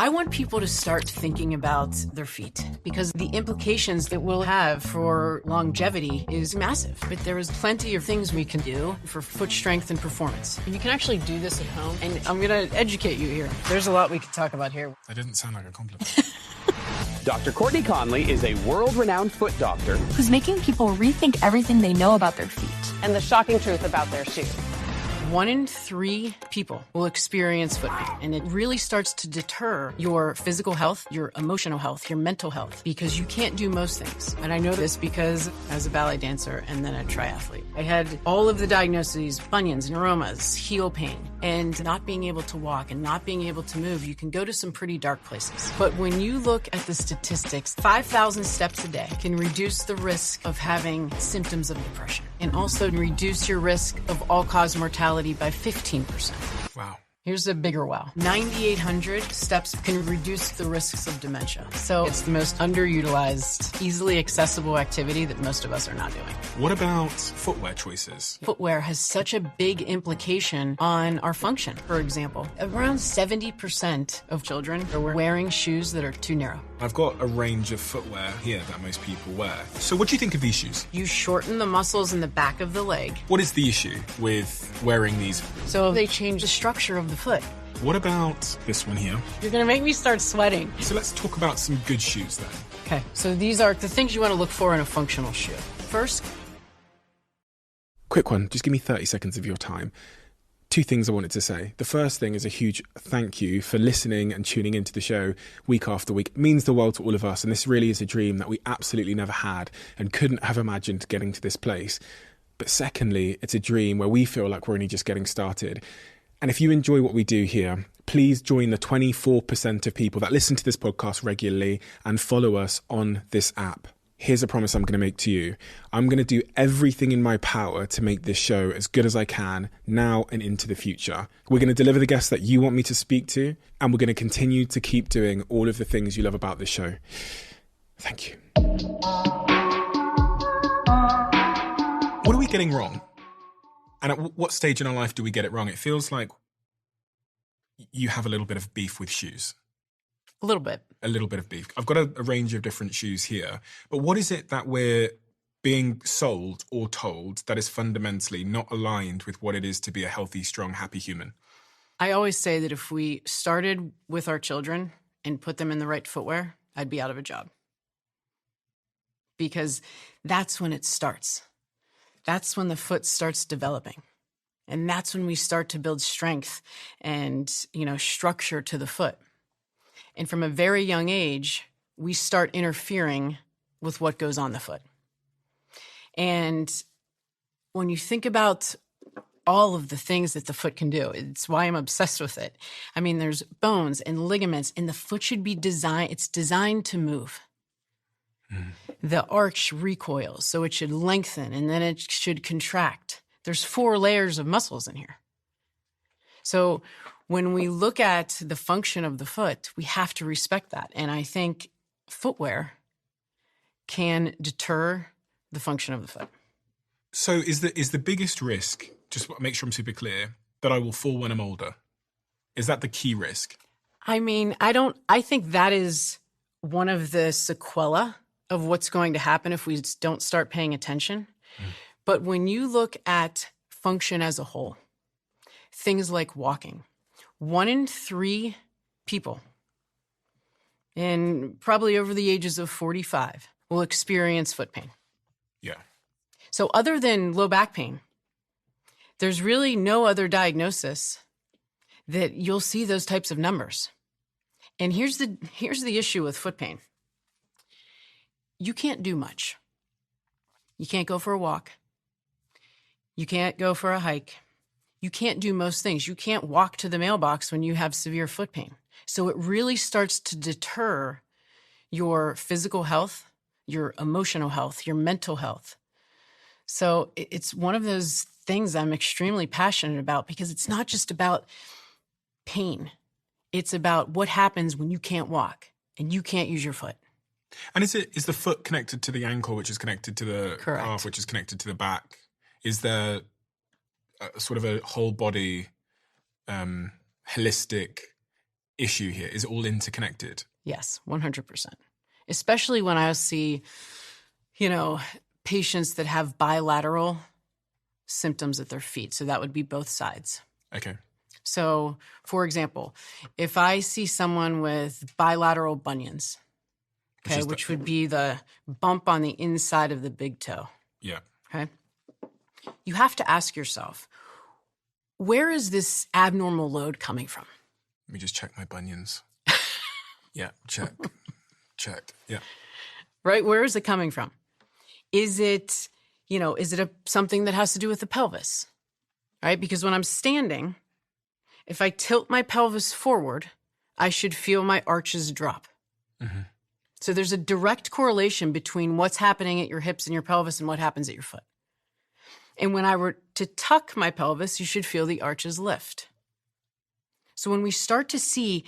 I want people to start thinking about their feet because the implications it will have for longevity is massive. But there is plenty of things we can do for foot strength and performance. And you can actually do this at home. And I'm going to educate you here. There's a lot we could talk about here. That didn't sound like a compliment. Dr. Courtney Conley is a world-renowned foot doctor who's making people rethink everything they know about their feet. And the shocking truth about their shoes. 1 in 3 people will experience foot pain, and it really starts to deter your physical health, your emotional health, your mental health, because you can't do most things. And I know this because I was a ballet dancer and then a triathlete. I had all of the diagnoses, bunions, neuromas, heel pain, and not being able to walk and not being able to move. You can go to some pretty dark places. But when you look at the statistics, 5,000 steps a day can reduce the risk of having symptoms of depression and also reduce your risk of all-cause mortality by 15%. Wow. Here's a bigger wow. 9,800 steps can reduce the risks of dementia. So it's the most underutilized, easily accessible activity that most of us are not doing. What about footwear choices? Footwear has such a big implication on our function. For example, around 70% of children are wearing shoes that are too narrow. I've got a range of footwear here that most people wear. So what do you think of these shoes? You shorten the muscles in the back of the leg. What is the issue with wearing these? So they change the structure of the foot. What about this one here? You're going to make me start sweating. So let's talk about some good shoes then. Okay, so these are the things you want to look for in a functional shoe. First, quick one, just give me 30 seconds of your time. 2 things I wanted to say. The first thing is a huge thank you for listening and tuning into the show week after week. It means the world to all of us, and this really is a dream that we absolutely never had and couldn't have imagined getting to this place. But secondly, it's a dream where we feel like we're only just getting started. And if you enjoy what we do here, please join the 24% of people that listen to this podcast regularly and follow us on this app. Here's a promise I'm going to make to you. I'm going to do everything in my power to make this show as good as I can now and into the future. We're going to deliver the guests that you want me to speak to, and we're going to continue to keep doing all of the things you love about this show. Thank you. What are we getting wrong? And at what stage in our life do we get it wrong? It feels like you have a little bit of beef with shoes. a little bit. A little bit of beef. I've got a range of different shoes here. But what is it that we're being sold or told that is fundamentally not aligned with what it is to be a healthy, strong, happy human? I always say that if we started with our children and put them in the right footwear, I'd be out of a job. Because that's when it starts. That's when the foot starts developing. And that's when we start to build strength and, structure to the foot. And from a very young age, we start interfering with what goes on the foot. And when you think about all of the things that the foot can do, it's why I'm obsessed with it. I mean, there's bones and ligaments, and the foot should be it's designed to move. The arch recoils, so it should lengthen, and then it should contract. There's 4 layers of muscles in here. So when we look at the function of the foot, we have to respect that. And I think footwear can deter the function of the foot. So is the biggest risk, just to make sure I'm super clear, that I will fall when I'm older? Is that the key risk? I mean, I think that is one of the sequela of what's going to happen if we don't start paying attention. But when you look at function as a whole, things like walking, 1 in 3 people, and probably over the ages of 45, will experience foot pain. Yeah. So other than low back pain, there's really no other diagnosis that you'll see those types of numbers. And here's the issue with foot pain. You can't do much. You can't go for a walk. You can't go for a hike. You can't do most things. You can't walk to the mailbox when you have severe foot pain. So it really starts to deter your physical health, your emotional health, your mental health. So it's one of those things I'm extremely passionate about because it's not just about pain. It's about what happens when you can't walk and you can't use your foot. And is the foot connected to the ankle, which is connected to the Correct. calf, which is connected to the back? Is there sort of a whole body, holistic issue here? Is it all interconnected? Yes, 100%. Especially when I see, patients that have bilateral symptoms at their feet. So that would be both sides. Okay. So, for example, if I see someone with bilateral bunions, which would be the bump on the inside of the big toe. Yeah. Okay. You have to ask yourself, where is this abnormal load coming from? Let me just check my bunions. Yeah, check. Checked. Yeah. Right? Where is it coming from? Is it, something that has to do with the pelvis? Right? Because when I'm standing, if I tilt my pelvis forward, I should feel my arches drop. Mm-hmm. So there's a direct correlation between what's happening at your hips and your pelvis and what happens at your foot. And when I were to tuck my pelvis, you should feel the arches lift. So when we start to see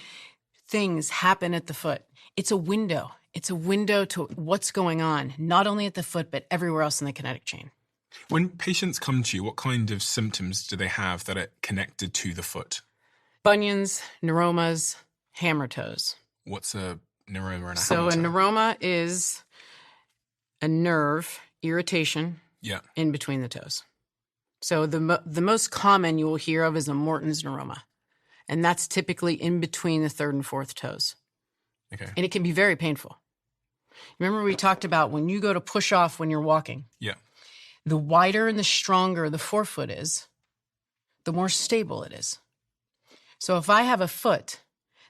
things happen at the foot, it's a window. It's a window to what's going on, not only at the foot, but everywhere else in the kinetic chain. When patients come to you, what kind of symptoms do they have that are connected to the foot? Bunions, neuromas, hammer toes. What's a neuroma and a So hammer toe? a neuroma is a nerve irritation in between the toes. So the most common you will hear of is a Morton's neuroma. And that's typically in between the third and fourth toes. Okay. And it can be very painful. Remember we talked about when you go to push off when you're walking. Yeah. The wider and the stronger the forefoot is, the more stable it is. So if I have a foot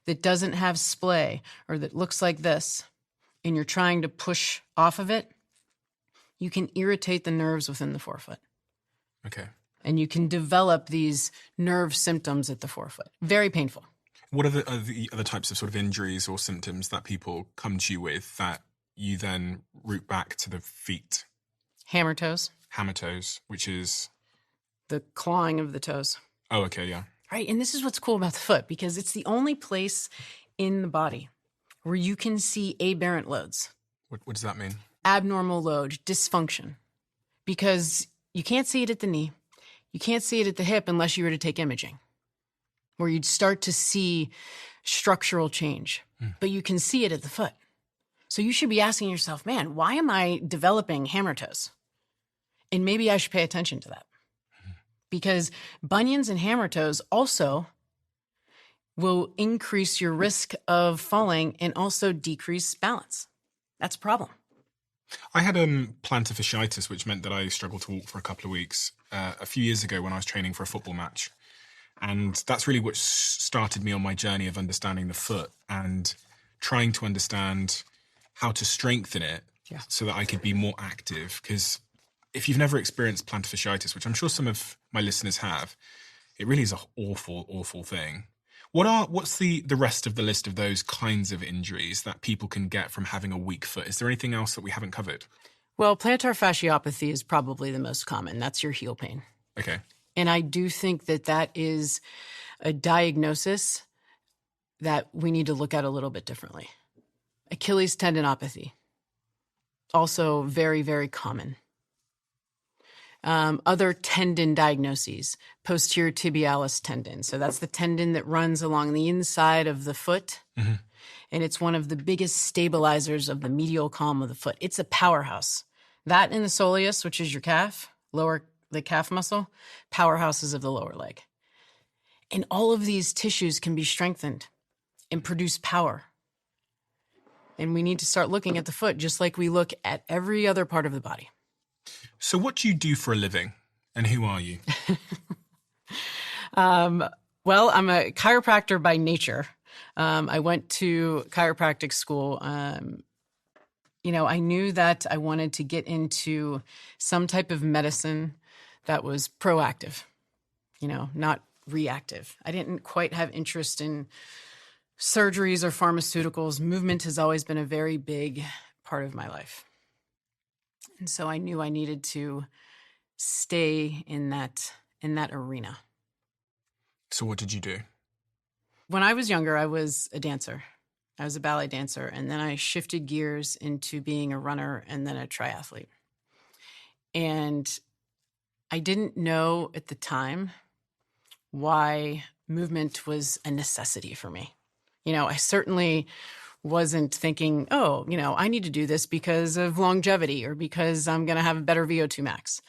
that doesn't have splay or that looks like this, and you're trying to push off of it, you can irritate the nerves within the forefoot. Okay. And you can develop these nerve symptoms at the forefoot. Very painful. What are the other types of sort of injuries or symptoms that people come to you with that you then route back to the feet? Hammer toes. Hammer toes, which is? The clawing of the toes. Oh, okay, yeah. Right, and this is what's cool about the foot, because it's the only place in the body where you can see aberrant loads. What does that mean? Abnormal load, dysfunction. Because you can't see it at the knee. You can't see it at the hip unless you were to take imaging, where you'd start to see structural change. But you can see it at the foot. So you should be asking yourself, man, why am I developing hammer toes? And maybe I should pay attention to that. Because bunions and hammer toes also will increase your risk of falling and also decrease balance. That's a problem. I had plantar fasciitis, which meant that I struggled to walk for a couple of weeks a few years ago when I was training for a football match. And that's really what started me on my journey of understanding the foot and trying to understand how to strengthen it so that I could be more active. Because if you've never experienced plantar fasciitis, which I'm sure some of my listeners have, it really is an awful, awful thing. What's the rest of the list of those kinds of injuries that people can get from having a weak foot? Is there anything else that we haven't covered? Well, plantar fasciopathy is probably the most common. That's your heel pain. Okay. And I do think that is a diagnosis that we need to look at a little bit differently. Achilles tendinopathy, also very, very common. Other tendon diagnoses, posterior tibialis tendon. So that's the tendon that runs along the inside of the foot. Mm-hmm. And it's one of the biggest stabilizers of the medial column of the foot. It's a powerhouse. That and the soleus, which is your calf, the calf muscle, powerhouses of the lower leg. And all of these tissues can be strengthened and produce power. And we need to start looking at the foot just like we look at every other part of the body. So what do you do for a living, and who are you? Well, I'm a chiropractor by nature. I went to chiropractic school. I knew that I wanted to get into some type of medicine that was proactive, not reactive. I didn't quite have interest in surgeries or pharmaceuticals. Movement has always been a very big part of my life. And so I knew I needed to stay in that arena. So what did you do? When I was younger, I was a dancer. I was a ballet dancer, and then I shifted gears into being a runner and then a triathlete. And I didn't know at the time why movement was a necessity for me. I certainly wasn't thinking, oh, I need to do this because of longevity or because I'm going to have a better VO2 max.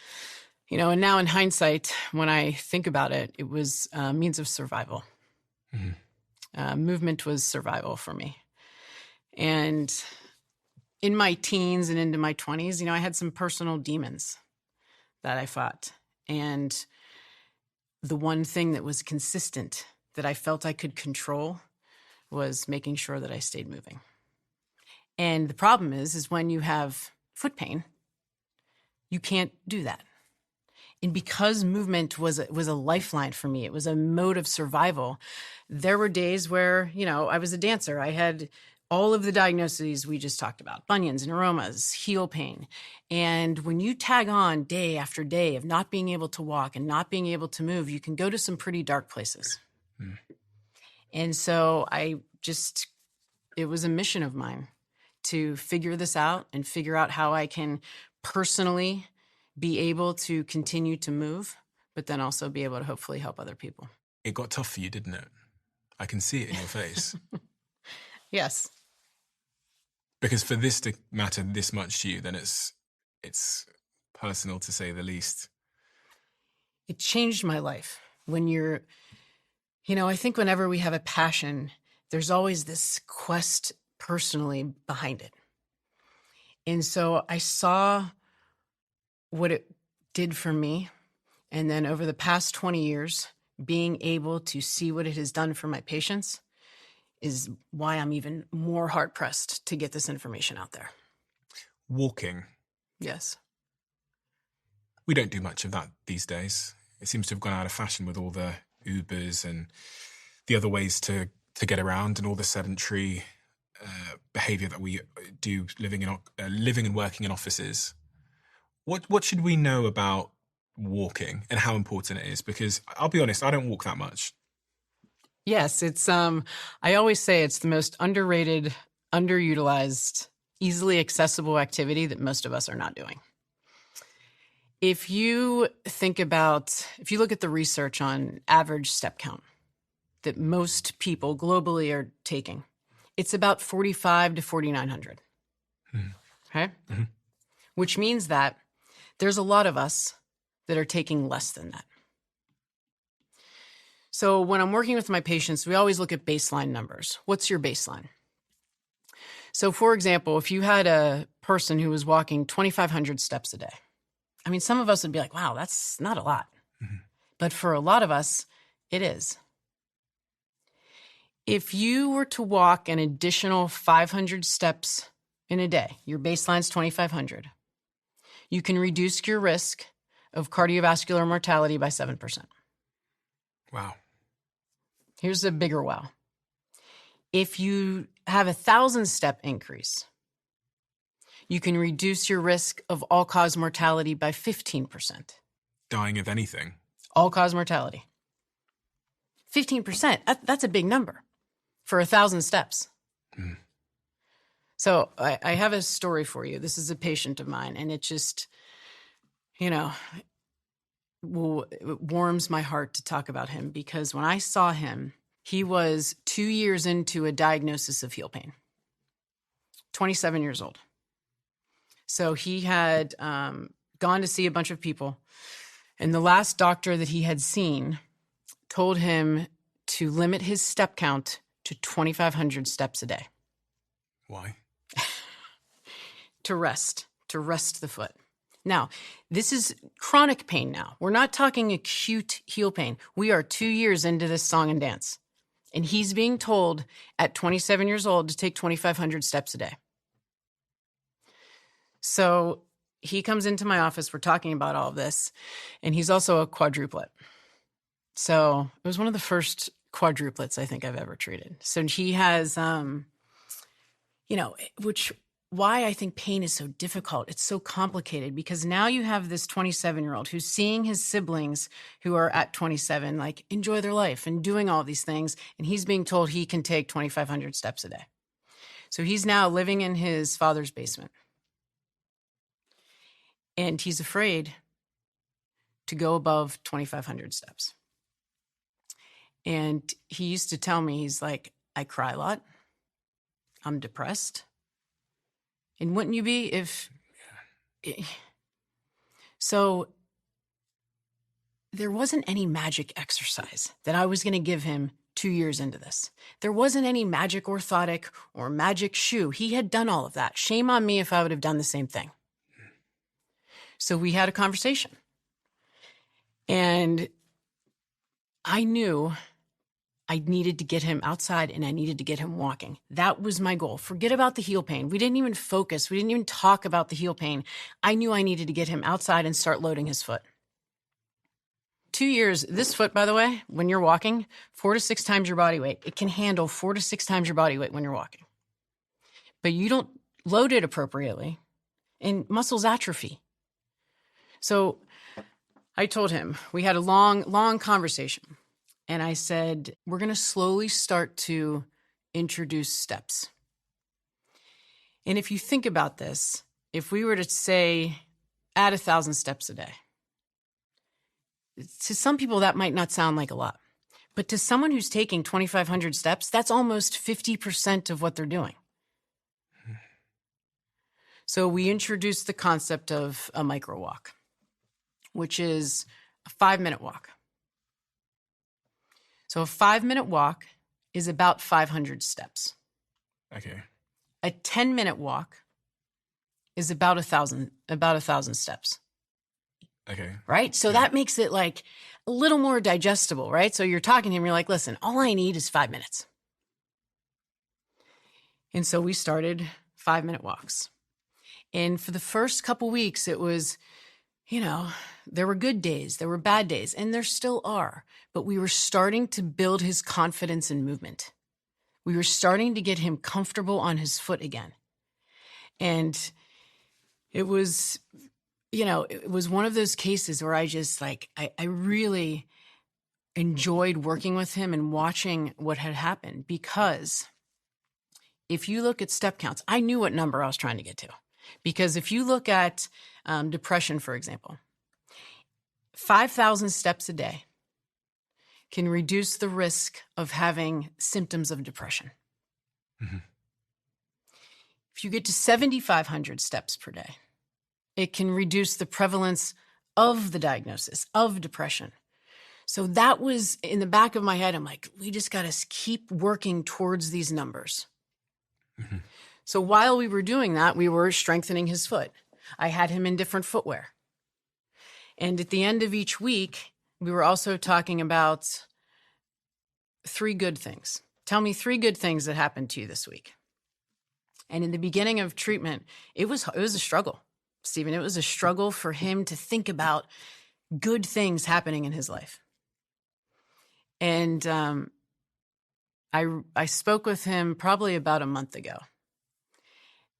And now in hindsight, when I think about it, it was a means of survival. Movement was survival for me. And in my teens and into my 20s, I had some personal demons that I fought. And the one thing that was consistent that I felt I could control was making sure that I stayed moving. And the problem is when you have foot pain, you can't do that. And because movement was a lifeline for me, it was a mode of survival. There were days where, I was a dancer. I had all of the diagnoses we just talked about, bunions, neuromas, heel pain. And when you tag on day after day of not being able to walk and not being able to move, you can go to some pretty dark places. And so it was a mission of mine to figure this out and figure out how I can personally be able to continue to move, but then also be able to hopefully help other people. It got tough for you, didn't it? I can see it in your face. Yes. Because for this to matter this much to you, then it's personal to say the least. It changed my life. When I think whenever we have a passion, there's always this quest personally behind it. And so I saw what it did for me. And then over the past 20 years, being able to see what it has done for my patients is why I'm even more hard-pressed to get this information out there. Walking. Yes. We don't do much of that these days. It seems to have gone out of fashion with all the Ubers and the other ways to get around and all the sedentary behavior that we do living and working in offices. What should we know about walking and how important it is? Because I'll be honest, I don't walk that much. Yes, it's I always say it's the most underrated, underutilized, easily accessible activity that most of us are not doing. If you look at the research on average step count that most people globally are taking, it's about 4,500 to 4,900. Okay? Mm-hmm. Which means that there's a lot of us that are taking less than that. So when I'm working with my patients, we always look at baseline numbers. What's your baseline? So for example, if you had a person who was walking 2,500 steps a day, some of us would be like, wow, that's not a lot. Mm-hmm. But for a lot of us, it is. If you were to walk an additional 500 steps in a day, your baseline's 2,500, you can reduce your risk of cardiovascular mortality by 7%. Wow. Here's a bigger wow. If you have 1,000-step increase, you can reduce your risk of all-cause mortality by 15%. Dying of anything? All-cause mortality. 15%, that's a big number for 1,000 steps. Mm. So I have a story for you. This is a patient of mine, and it just, it warms my heart to talk about him because when I saw him, he was 2 years into a diagnosis of heel pain, 27 years old. So he had gone to see a bunch of people, and the last doctor that he had seen told him to limit his step count to 2,500 steps a day. Why? To rest the foot. Now, this is chronic pain now. We're not talking acute heel pain. We are 2 years into this song and dance. And he's being told at 27 years old to take 2,500 steps a day. So he comes into my office. We're talking about all of this. And he's also a quadruplet. So it was one of the first quadruplets I think I've ever treated. So he has, why I think pain is so difficult. It's so complicated because now you have this 27-year-old who's seeing his siblings who are at 27, like enjoy their life and doing all these things. And he's being told he can take 2,500 steps a day. So he's now living in his father's basement. And he's afraid to go above 2,500 steps. And he used to tell me, he's like, I cry a lot. I'm depressed. And wouldn't you be if... So there wasn't any magic exercise that I was going to give him 2 years into this. There wasn't any magic orthotic or magic shoe. He had done all of that. Shame on me if I would have done the same thing. So we had a conversation. And I knew I needed to get him outside and I needed to get him walking. That was my goal. Forget about the heel pain. We didn't even focus. We didn't even talk about the heel pain. I knew I needed to get him outside and start loading his foot. 2 years, this foot, by the way, when you're walking, 4 to 6 times your body weight. It can handle 4 to 6 times your body weight when you're walking. But you don't load it appropriately and muscles atrophy. So I told him, we had a long conversation. And I said, we're going to slowly start to introduce steps. And if you think about this, if we were to say, add 1,000 steps a day, to some people that might not sound like a lot. But to someone who's taking 2,500 steps, that's almost 50% of what they're doing. So we introduced the concept of a micro walk, which is a 5-minute walk. So a 5-minute walk is about 500 steps. Okay. A 10-minute walk is about 1,000 steps. Okay. Right? So that makes it like a little more digestible, right? So you're talking to him, you're like, listen, all I need is 5 minutes. And so we started 5-minute walks. And for the first couple weeks, it was, there were good days, there were bad days, and there still are. But we were starting to build his confidence in movement. We were starting to get him comfortable on his foot again. And it was, it was one of those cases where I just I really enjoyed working with him and watching what had happened, because if you look at step counts, I knew what number I was trying to get to. Because if you look at depression, for example, 5,000 steps a day can reduce the risk of having symptoms of depression. Mm-hmm. If you get to 7,500 steps per day, it can reduce the prevalence of the diagnosis of depression. So that was in the back of my head. I'm like, we just got to keep working towards these numbers. Mm-hmm. So while we were doing that, we were strengthening his foot. I had him in different footwear. And at the end of each week, we were also talking about 3 good things. Tell me 3 good things that happened to you this week. And in the beginning of treatment, it was a struggle, Stephen. It was a struggle for him to think about good things happening in his life. And I spoke with him probably about a month ago.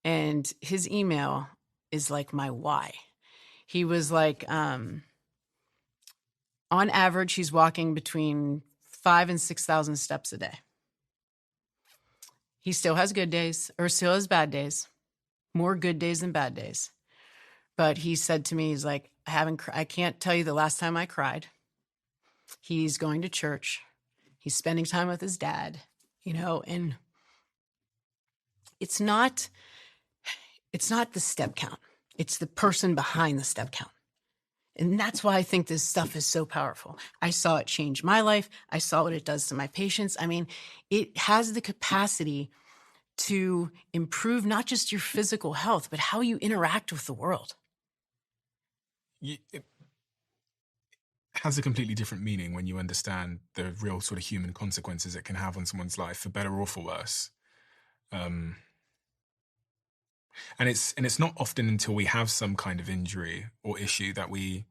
And his email is like my why. He was like, on average, he's walking between 5,000 and 6,000 steps a day. He still has good days, or still has bad days, more good days than bad days. But he said to me, he's like, I can't tell you the last time I cried. He's going to church. He's spending time with his dad, and it's not the step count. It's the person behind the step count. And that's why I think this stuff is so powerful. I saw it change my life. I saw what it does to my patients. I mean, it has the capacity to improve not just your physical health, but how you interact with the world. It has a completely different meaning when you understand the real sort of human consequences it can have on someone's life, for better or for worse. And it's not often until we have some kind of injury or issue that we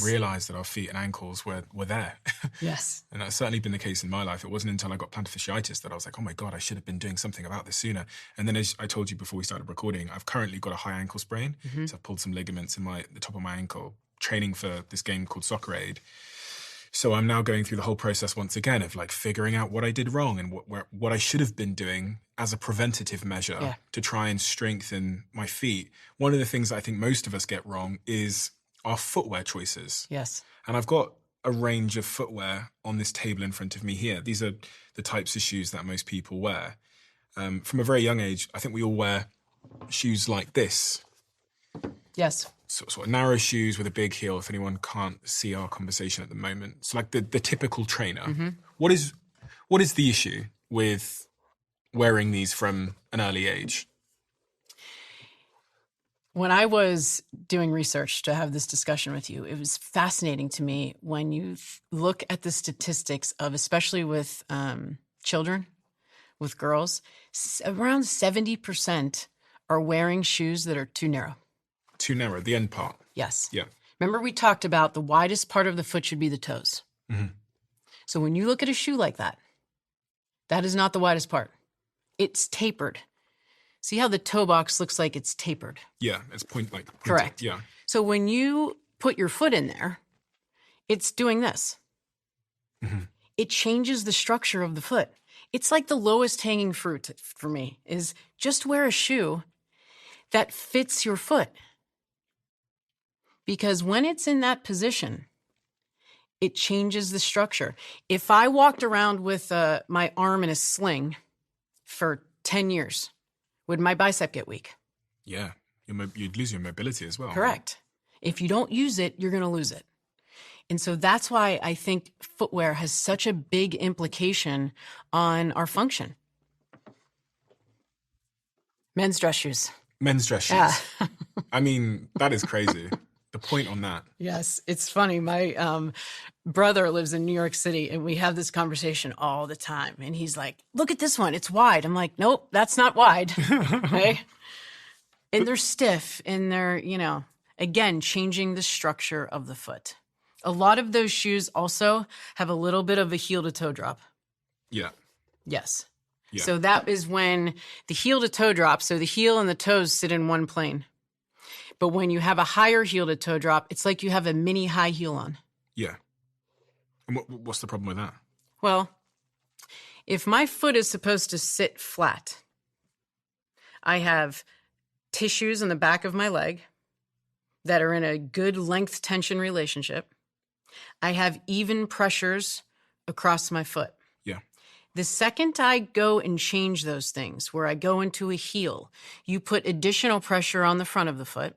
realize that our feet and ankles were there. Yes. And that's certainly been the case in my life. It wasn't until I got plantar fasciitis that I was like, oh my God, I should have been doing something about this sooner. And then, as I told you before we started recording, I've currently got a high ankle sprain. Mm-hmm. So I've pulled some ligaments in the top of my ankle, training for this game called Soccer Aid. So I'm now going through the whole process once again of figuring out what I did wrong and what I should have been doing as a preventative measure to try and strengthen my feet. One of the things that I think most of us get wrong is our footwear choices. Yes. And I've got a range of footwear on this table in front of me here. These are the types of shoes that most people wear. From a very young age, I think we all wear shoes like this. Yes. Sort of narrow shoes with a big heel, if anyone can't see our conversation at the moment. So like the typical trainer. Mm-hmm. What is the issue with wearing these from an early age? When I was doing research to have this discussion with you, it was fascinating to me when you look at the statistics of, especially with children, with girls, around 70% are wearing shoes that are too narrow. Too narrow, the end part. Yes. Yeah. Remember we talked about the widest part of the foot should be the toes. Mm-hmm. So when you look at a shoe like that, that is not the widest part. It's tapered. See how the toe box looks like it's tapered? Yeah, it's pointed. Correct. Yeah. So when you put your foot in there, it's doing this. Mm-hmm. It changes the structure of the foot. It's like the lowest hanging fruit for me is just wear a shoe that fits your foot. Because when it's in that position, it changes the structure. If I walked around with my arm in a sling for 10 years, would my bicep get weak? Yeah, you'd lose your mobility as well. Correct. If you don't use it, you're going to lose it. And so that's why I think footwear has such a big implication on our function. Men's dress shoes. Men's dress shoes. Yeah. I mean, that is crazy. The point on that. Yes, it's funny. My brother lives in New York City, and we have this conversation all the time. And he's like, look at this one. It's wide. I'm like, nope, that's not wide. Okay? And they're stiff, and they're, again, changing the structure of the foot. A lot of those shoes also have a little bit of a heel to toe drop. Yeah. Yes. Yeah. So that is when the heel to toe drop. So the heel and the toes sit in one plane. But when you have a higher heel to toe drop, it's like you have a mini high heel on. Yeah. And what's the problem with that? Well, if my foot is supposed to sit flat, I have tissues in the back of my leg that are in a good length tension relationship. I have even pressures across my foot. Yeah. The second I go and change those things, where I go into a heel, you put additional pressure on the front of the foot.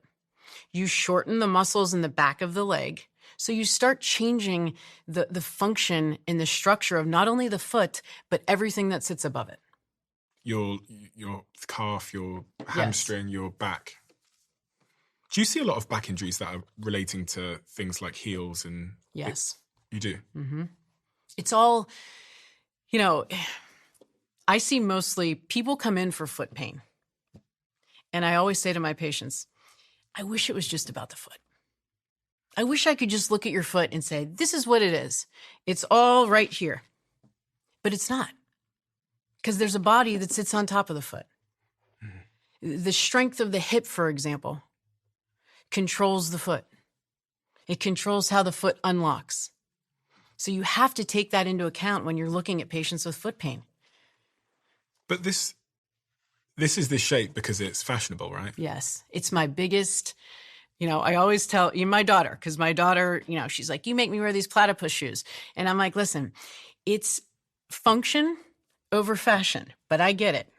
You shorten the muscles in the back of the leg. So you start changing the function and the structure of not only the foot, but everything that sits above it. Your calf, your hamstring, your back. Do you see a lot of back injuries that are relating to things like heels and... Yes. You do? Mm-hmm. It's all, I see mostly people come in for foot pain. And I always say to my patients, I wish it was just about the foot. I wish I could just look at your foot and say, this is what it is. It's all right here. But it's not. Because there's a body that sits on top of the foot. Mm-hmm. The strength of the hip, for example, controls the foot. It controls how the foot unlocks. So you have to take that into account when you're looking at patients with foot pain. But this is this shape because it's fashionable, right? Yes. It's my biggest, I always tell my daughter, because my daughter, she's like, you make me wear these platypus shoes. And I'm like, listen, it's function over fashion, but I get it.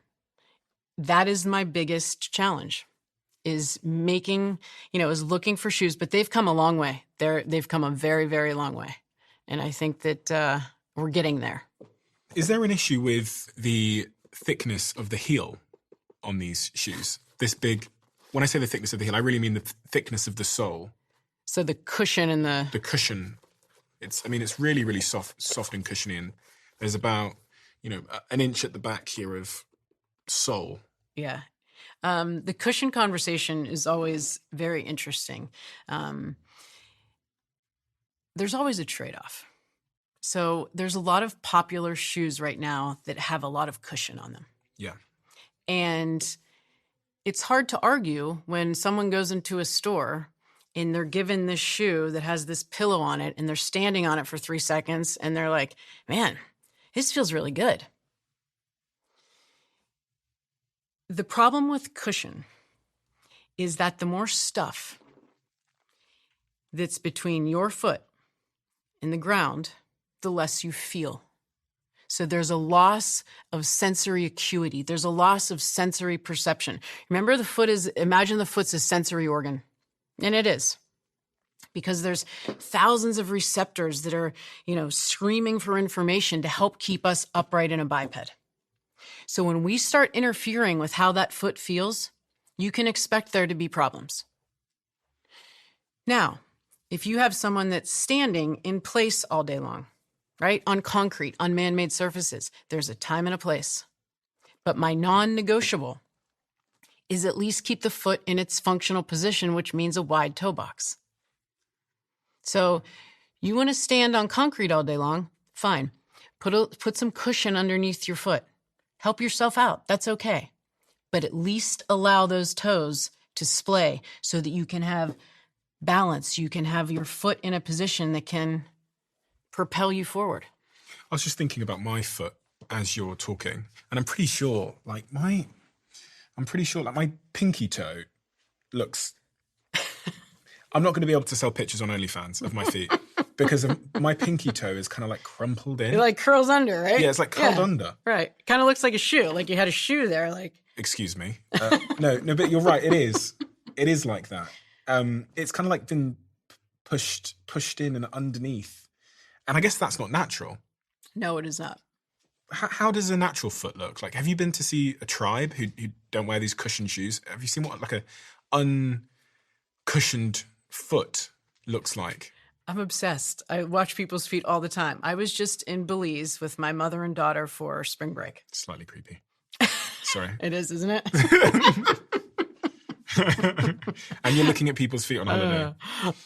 That is my biggest challenge, is making, is looking for shoes, but they've come a long way. They've come a very, very long way. And I think that we're getting there. Is there an issue with the thickness of the heel on these shoes? This big, when I say the thickness of the heel, I really mean the thickness of the sole. So the cushion and the cushion, it's really, really soft and cushiony. And there's about, an inch at the back here of sole. Yeah. The cushion conversation is always very interesting. There's always a trade-off. So there's a lot of popular shoes right now that have a lot of cushion on them. Yeah. And it's hard to argue when someone goes into a store and they're given this shoe that has this pillow on it and they're standing on it for 3 seconds and they're like, man, this feels really good. The problem with cushion is that the more stuff that's between your foot in the ground, the less you feel. So there's a loss of sensory acuity. There's a loss of sensory perception. Remember, imagine the foot's a sensory organ. And it is. Because there's thousands of receptors that are, screaming for information to help keep us upright in a biped. So when we start interfering with how that foot feels, you can expect there to be problems. Now, if you have someone that's standing in place all day long, right, on concrete, on man-made surfaces, there's a time and a place. But my non-negotiable is at least keep the foot in its functional position, which means a wide toe box. So you want to stand on concrete all day long? Fine. Put some cushion underneath your foot. Help yourself out. That's okay. But at least allow those toes to splay so that you can have balance. You can have your foot in a position that can propel you forward. I was just thinking about my foot as you're talking, and I'm pretty sure my pinky toe looks... I'm not going to be able to sell pictures on OnlyFans of my feet because my pinky toe is kind of like crumpled in. It like curls under, right? Yeah, it's like curled under. Right. Kind of looks like a shoe, like you had a shoe there. Excuse me. No, but you're right. It is. It is like that. It's kind of like been pushed in and underneath. And I guess that's not natural. No, it is not. How does a natural foot look? Like, have you been to see a tribe who don't wear these cushioned shoes? Have you seen what like a uncushioned foot looks like? I'm obsessed. I watch people's feet all the time. I was just in Belize with my mother and daughter for spring break. Slightly creepy. Sorry. It is, isn't it? And you're looking at people's feet on holiday.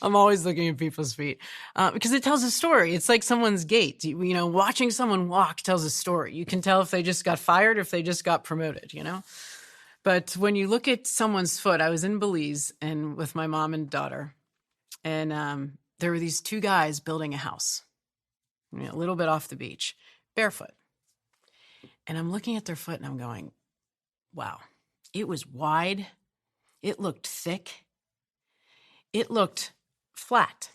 I'm always looking at people's feet because it tells a story. It's like someone's gait. Watching someone walk tells a story. You can tell if they just got fired or if they just got promoted, But when you look at someone's foot, I was in Belize and with my mom and daughter, and there were these two guys building a house, a little bit off the beach, barefoot. And I'm looking at their foot and I'm going, wow, it was wide. It looked thick. It looked flat.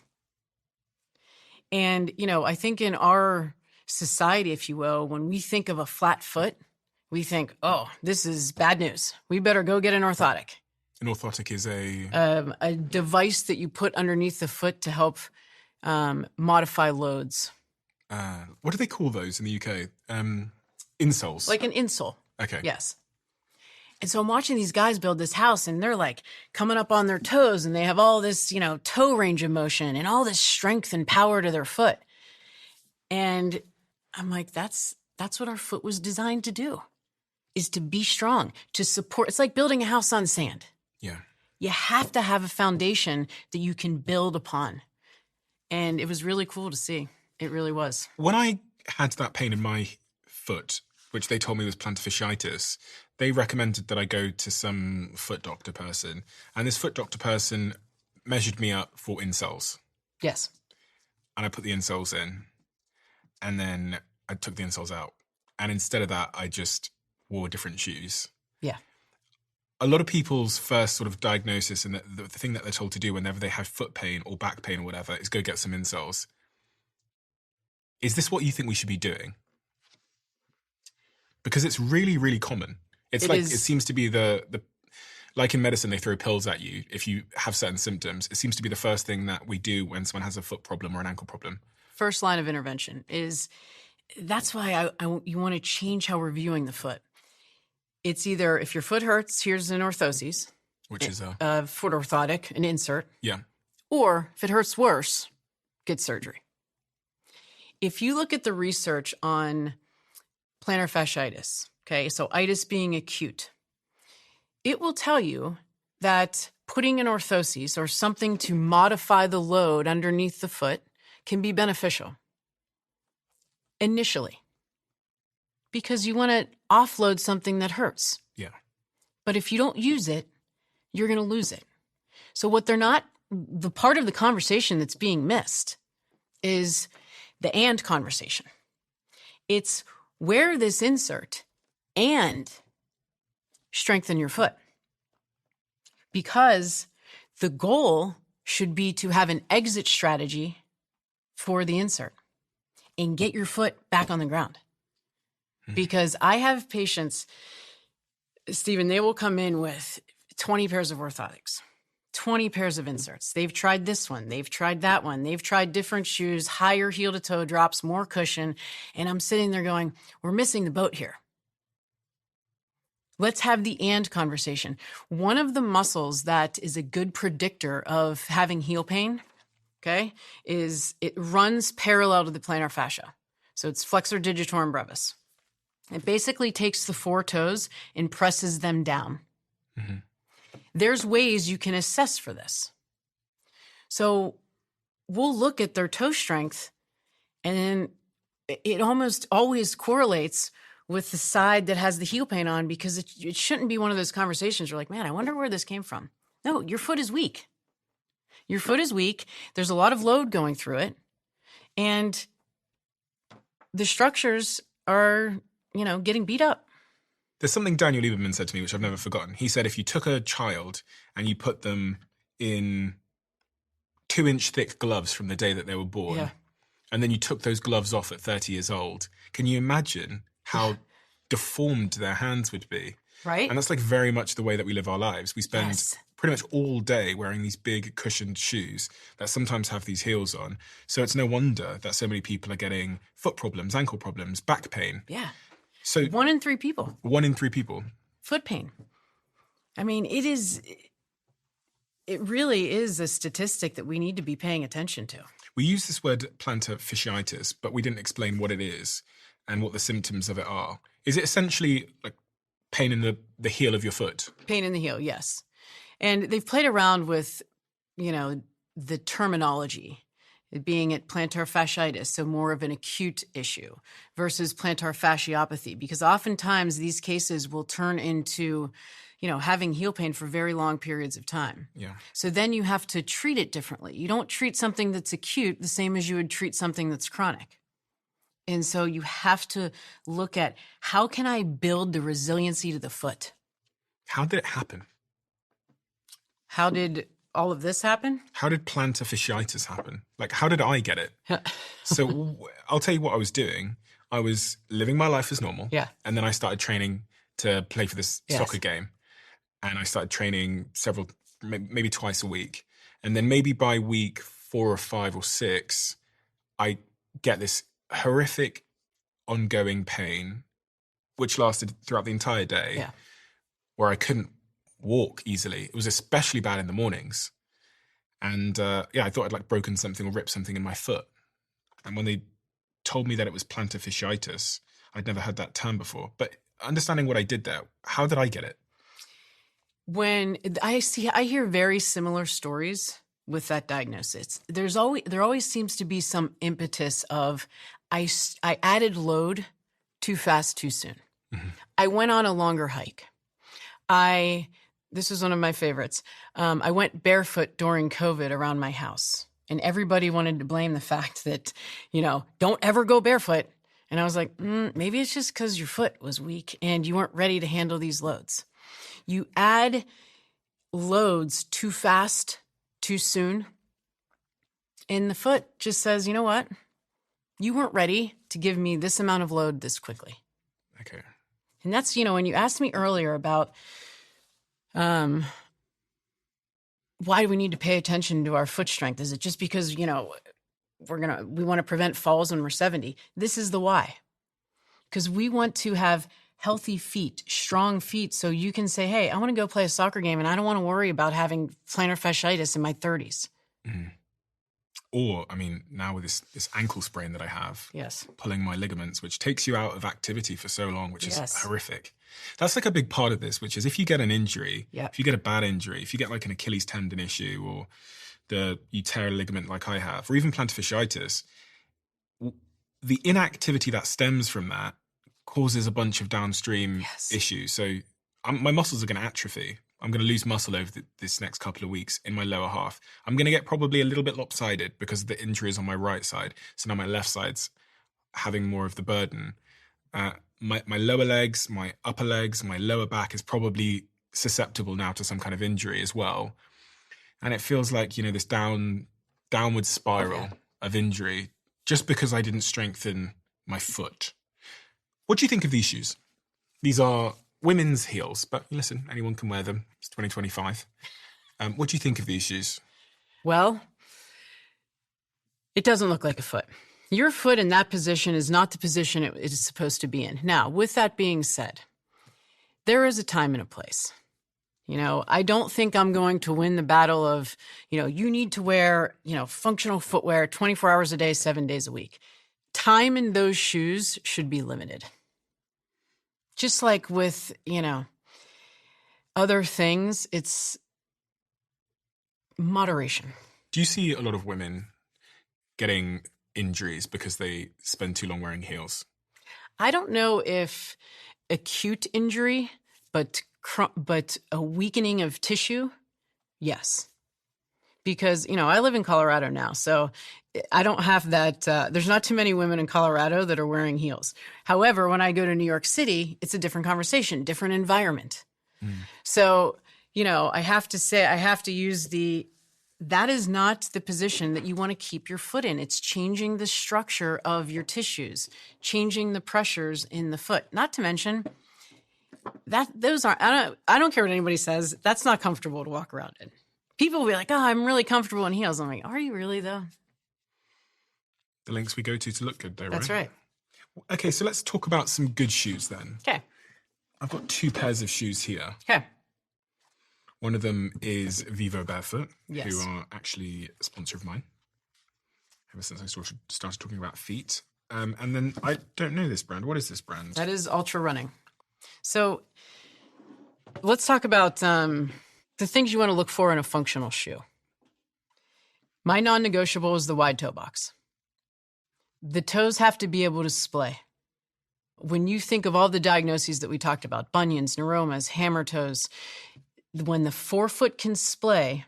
And, I think in our society, if you will, when we think of a flat foot, we think, oh, this is bad news. We better go get an orthotic. An orthotic is a device that you put underneath the foot to help modify loads. What do they call those in the UK? Insoles. Like an insole. Okay. Yes. And so I'm watching these guys build this house and they're like coming up on their toes and they have all this, toe range of motion and all this strength and power to their foot. And I'm like, that's what our foot was designed to do, is to be strong, to support. It's like building a house on sand. Yeah. You have to have a foundation that you can build upon. And it was really cool to see. It really was. When I had that pain in my foot, which they told me was plantar fasciitis, they recommended that I go to some foot doctor person. And this foot doctor person measured me up for insoles. Yes. And I put the insoles in. And then I took the insoles out. And instead of that, I just wore different shoes. Yeah. A lot of people's first sort of diagnosis and the thing that they're told to do whenever they have foot pain or back pain or whatever is go get some insoles. Is this what you think we should be doing? Because it's really, really common. It seems to be the like in medicine, they throw pills at you if you have certain symptoms. It seems to be the first thing that we do when someone has a foot problem or an ankle problem. First line of intervention is, that's why you want to change how we're viewing the foot. It's either, if your foot hurts, here's an orthoses. Which is a foot orthotic, an insert. Yeah. Or if it hurts worse, get surgery. If you look at the research on plantar fasciitis, okay, so itis being acute, it will tell you that putting an orthoses or something to modify the load underneath the foot can be beneficial initially because you want to offload something that hurts. Yeah. But if you don't use it, you're going to lose it. So the part of the conversation that's being missed is the and conversation. It's wear this insert and strengthen your foot. Because the goal should be to have an exit strategy for the insert and get your foot back on the ground. Because I have patients, Stephen, they will come in with 20 pairs of orthotics, 20 pairs of inserts. They've tried this one. They've tried that one. They've tried different shoes, higher heel to toe drops, more cushion. And I'm sitting there going, we're missing the boat here. Let's have the and conversation. One of the muscles that is a good predictor of having heel pain, okay, is it runs parallel to the plantar fascia. So it's flexor digitorum brevis. It basically takes the four toes and presses them down. Mm-hmm. There's ways you can assess for this. So we'll look at their toe strength, and then it almost always correlates with the side that has the heel pain on, because it shouldn't be one of those conversations you're like, man, I wonder where this came from. No, your foot is weak. Your foot is weak. There's a lot of load going through it. And the structures are, getting beat up. There's something Daniel Lieberman said to me, which I've never forgotten. He said, if you took a child and you put them in 2-inch thick gloves from the day that they were born, and then you took those gloves off at 30 years old, can you imagine how deformed their hands would be? Right. And that's like very much the way that we live our lives. We spend pretty much all day wearing these big cushioned shoes that sometimes have these heels on. So it's no wonder that so many people are getting foot problems, ankle problems, back pain. Yeah. So 1 in 3 people. 1 in 3 people. Foot pain. I mean, it really is a statistic that we need to be paying attention to. We use this word plantar fasciitis, but we didn't explain what it is and what the symptoms of it are. Is it essentially like pain in the heel of your foot? Pain in the heel, yes. And they've played around with, the terminology, it being at plantar fasciitis, so more of an acute issue, versus plantar fasciopathy, because oftentimes these cases will turn into, having heel pain for very long periods of time. Yeah. So then you have to treat it differently. You don't treat something that's acute the same as you would treat something that's chronic. And so you have to look at, how can I build the resiliency to the foot? How did it happen? How did all of this happen? How did plantar fasciitis happen? Like, how did I get it? So I'll tell you what I was doing. I was living my life as normal. Yeah. And then I started training to play for this soccer game. And I started training maybe twice a week. And then maybe by week 4 or 5 or 6, I get this horrific ongoing pain, which lasted throughout the entire day, where I couldn't walk easily. It was especially bad in the mornings. And I thought I'd like broken something or ripped something in my foot. And when they told me that it was plantar fasciitis, I'd never heard that term before. But understanding what I did there, how did I get it? When I hear very similar stories with that diagnosis. There always seems to be some impetus of, I added load too fast, too soon. Mm-hmm. I went on a longer hike. This is one of my favorites. I went barefoot during COVID around my house, and everybody wanted to blame the fact that, don't ever go barefoot. And I was like, maybe it's just because your foot was weak and you weren't ready to handle these loads. You add loads too fast, too soon, and the foot just says, you know what? You weren't ready to give me this amount of load this quickly. Okay. And that's, when you asked me earlier about why do we need to pay attention to our foot strength? Is it just because, we want to prevent falls when we're 70? This is the why. Because we want to have healthy feet, strong feet, so you can say, hey, I want to go play a soccer game and I don't want to worry about having plantar fasciitis in my 30s. Mm. Or, now with this ankle sprain that I have, pulling my ligaments, which takes you out of activity for so long, which is horrific. That's like a big part of this, which is if you get an injury, if you get a bad injury, if you get like an Achilles tendon issue or you tear a ligament like I have, or even plantar fasciitis, the inactivity that stems from that causes a bunch of downstream issues. So my muscles are going to atrophy. I'm going to lose muscle over this next couple of weeks in my lower half. I'm going to get probably a little bit lopsided because the injury is on my right side. So now my left side's having more of the burden. My lower legs, my upper legs, my lower back is probably susceptible now to some kind of injury as well. And it feels like, this downward spiral of injury just because I didn't strengthen my foot. What do you think of these shoes? These are women's heels, but listen, anyone can wear them. It's 2025. What do you think of these shoes? Well, it doesn't look like a foot. Your foot in that position is not the position it is supposed to be in. Now, with that being said, there is a time and a place. I don't think I'm going to win the battle of, you need to wear, functional footwear 24 hours a day, 7 days a week. Time in those shoes should be limited. Just like with, other things, it's moderation. Do you see a lot of women getting injuries because they spend too long wearing heels? I don't know if acute injury, but a weakening of tissue, yes. Because, I live in Colorado now, so I don't have that. There's not too many women in Colorado that are wearing heels. However, when I go to New York City, it's a different conversation, different environment. So, I have to use that is not the position that you want to keep your foot in. It's changing the structure of your tissues, changing the pressures in the foot. Not to mention those aren't, I don't care what anybody says. That's not comfortable to walk around in. People will be like, oh, I'm really comfortable in heels. I'm like, are you really though? The lengths we go to look good though, right? That's right. Okay, so let's talk about some good shoes then. Okay. I've got 2 pairs of shoes here. Okay. One of them is Be Barefoot, Yes. who are actually a sponsor of mine ever since I started talking about feet. And then I don't know this brand. What is this brand? That is Ultra Running. So let's talk about the things you want to look for in a functional shoe. My non-negotiable is the wide toe box. The toes have to be able to splay. When you think of all the diagnoses that we talked about, bunions, neuromas, hammer toes, when the forefoot can splay,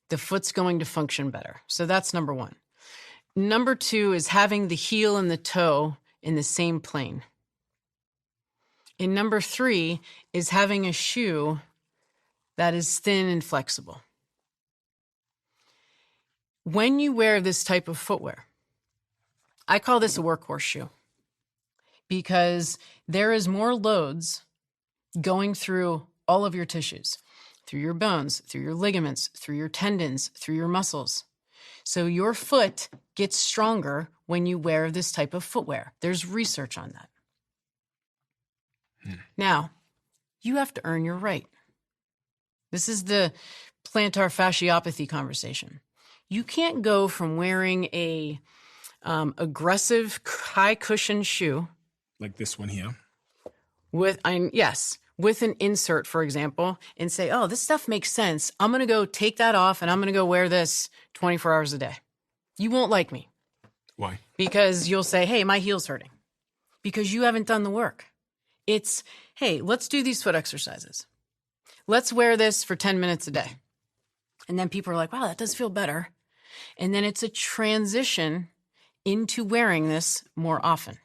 the foot's going to function better. So that's number 1. Number 2 is having the heel and the toe in the same plane. And number 3 is having a shoe that is thin and flexible. When you wear this type of footwear, I call this a workhorse shoe because there is more loads going through all of your tissues, through your bones, through your ligaments, through your tendons, through your muscles. So your foot gets stronger when you wear this type of footwear. There's research on that. Now, you have to earn your right. This is the plantar fasciopathy conversation. You can't go from wearing a aggressive, high cushion shoe, like this one here, with an insert, for example, and say, oh, this stuff makes sense. I'm going to go take that off and I'm going to go wear this 24 hours a day. You won't like me. Why? Because you'll say, hey, my heel's hurting. Because you haven't done the work. It's, hey, let's do these foot exercises. Let's wear this for 10 minutes a day. And then people are like, wow, that does feel better. And then it's a transition into wearing this more often.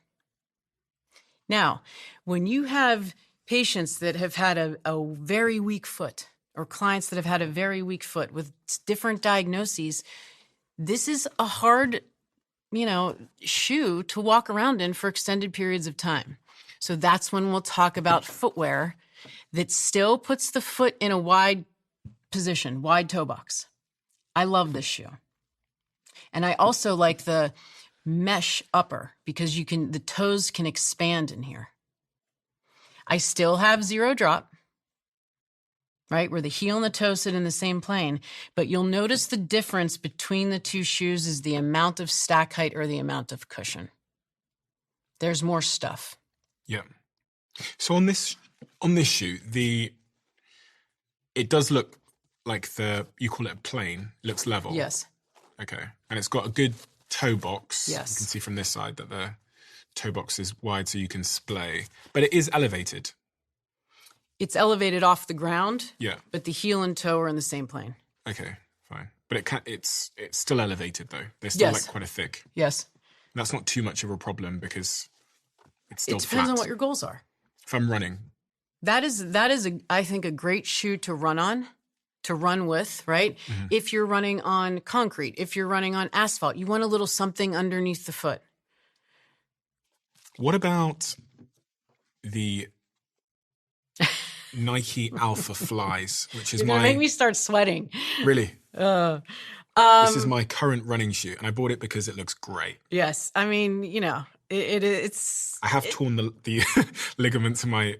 Now, when you have patients that have had a very weak foot, or clients that have had a very weak foot with different diagnoses, this is a hard, shoe to walk around in for extended periods of time. So that's when we'll talk about footwear that still puts the foot in a wide position, wide toe box. I love this shoe. And I also like the mesh upper because the toes can expand in here. I still have 0 drop, right? Where the heel and the toe sit in the same plane. But you'll notice the difference between the 2 shoes is the amount of stack height or the amount of cushion. There's more stuff. Yeah. So on this shoe, it does look like you call it a plane, looks level. Yes. Okay. And it's got a good toe box. Yes. You can see from this side that the toe box is wide so you can splay. But it is elevated. It's elevated off the ground. Yeah. But the heel and toe are in the same plane. Okay, fine. But it's still elevated though. They're still Yes. quite a thick. Yes. That's not too much of a problem because it's still It depends flat. on what your goals are. If I'm running. That is I think, a great shoe to run on to run with, right? Mm-hmm. If you're running on concrete, if you're running on asphalt, you want a little something underneath the foot. What about the Nike Alpha Flies, which is You're going to make me start sweating. Really? This is my current running shoe, and I bought it because it looks great. Yes. I mean, you know, it's... I have torn the ligaments in my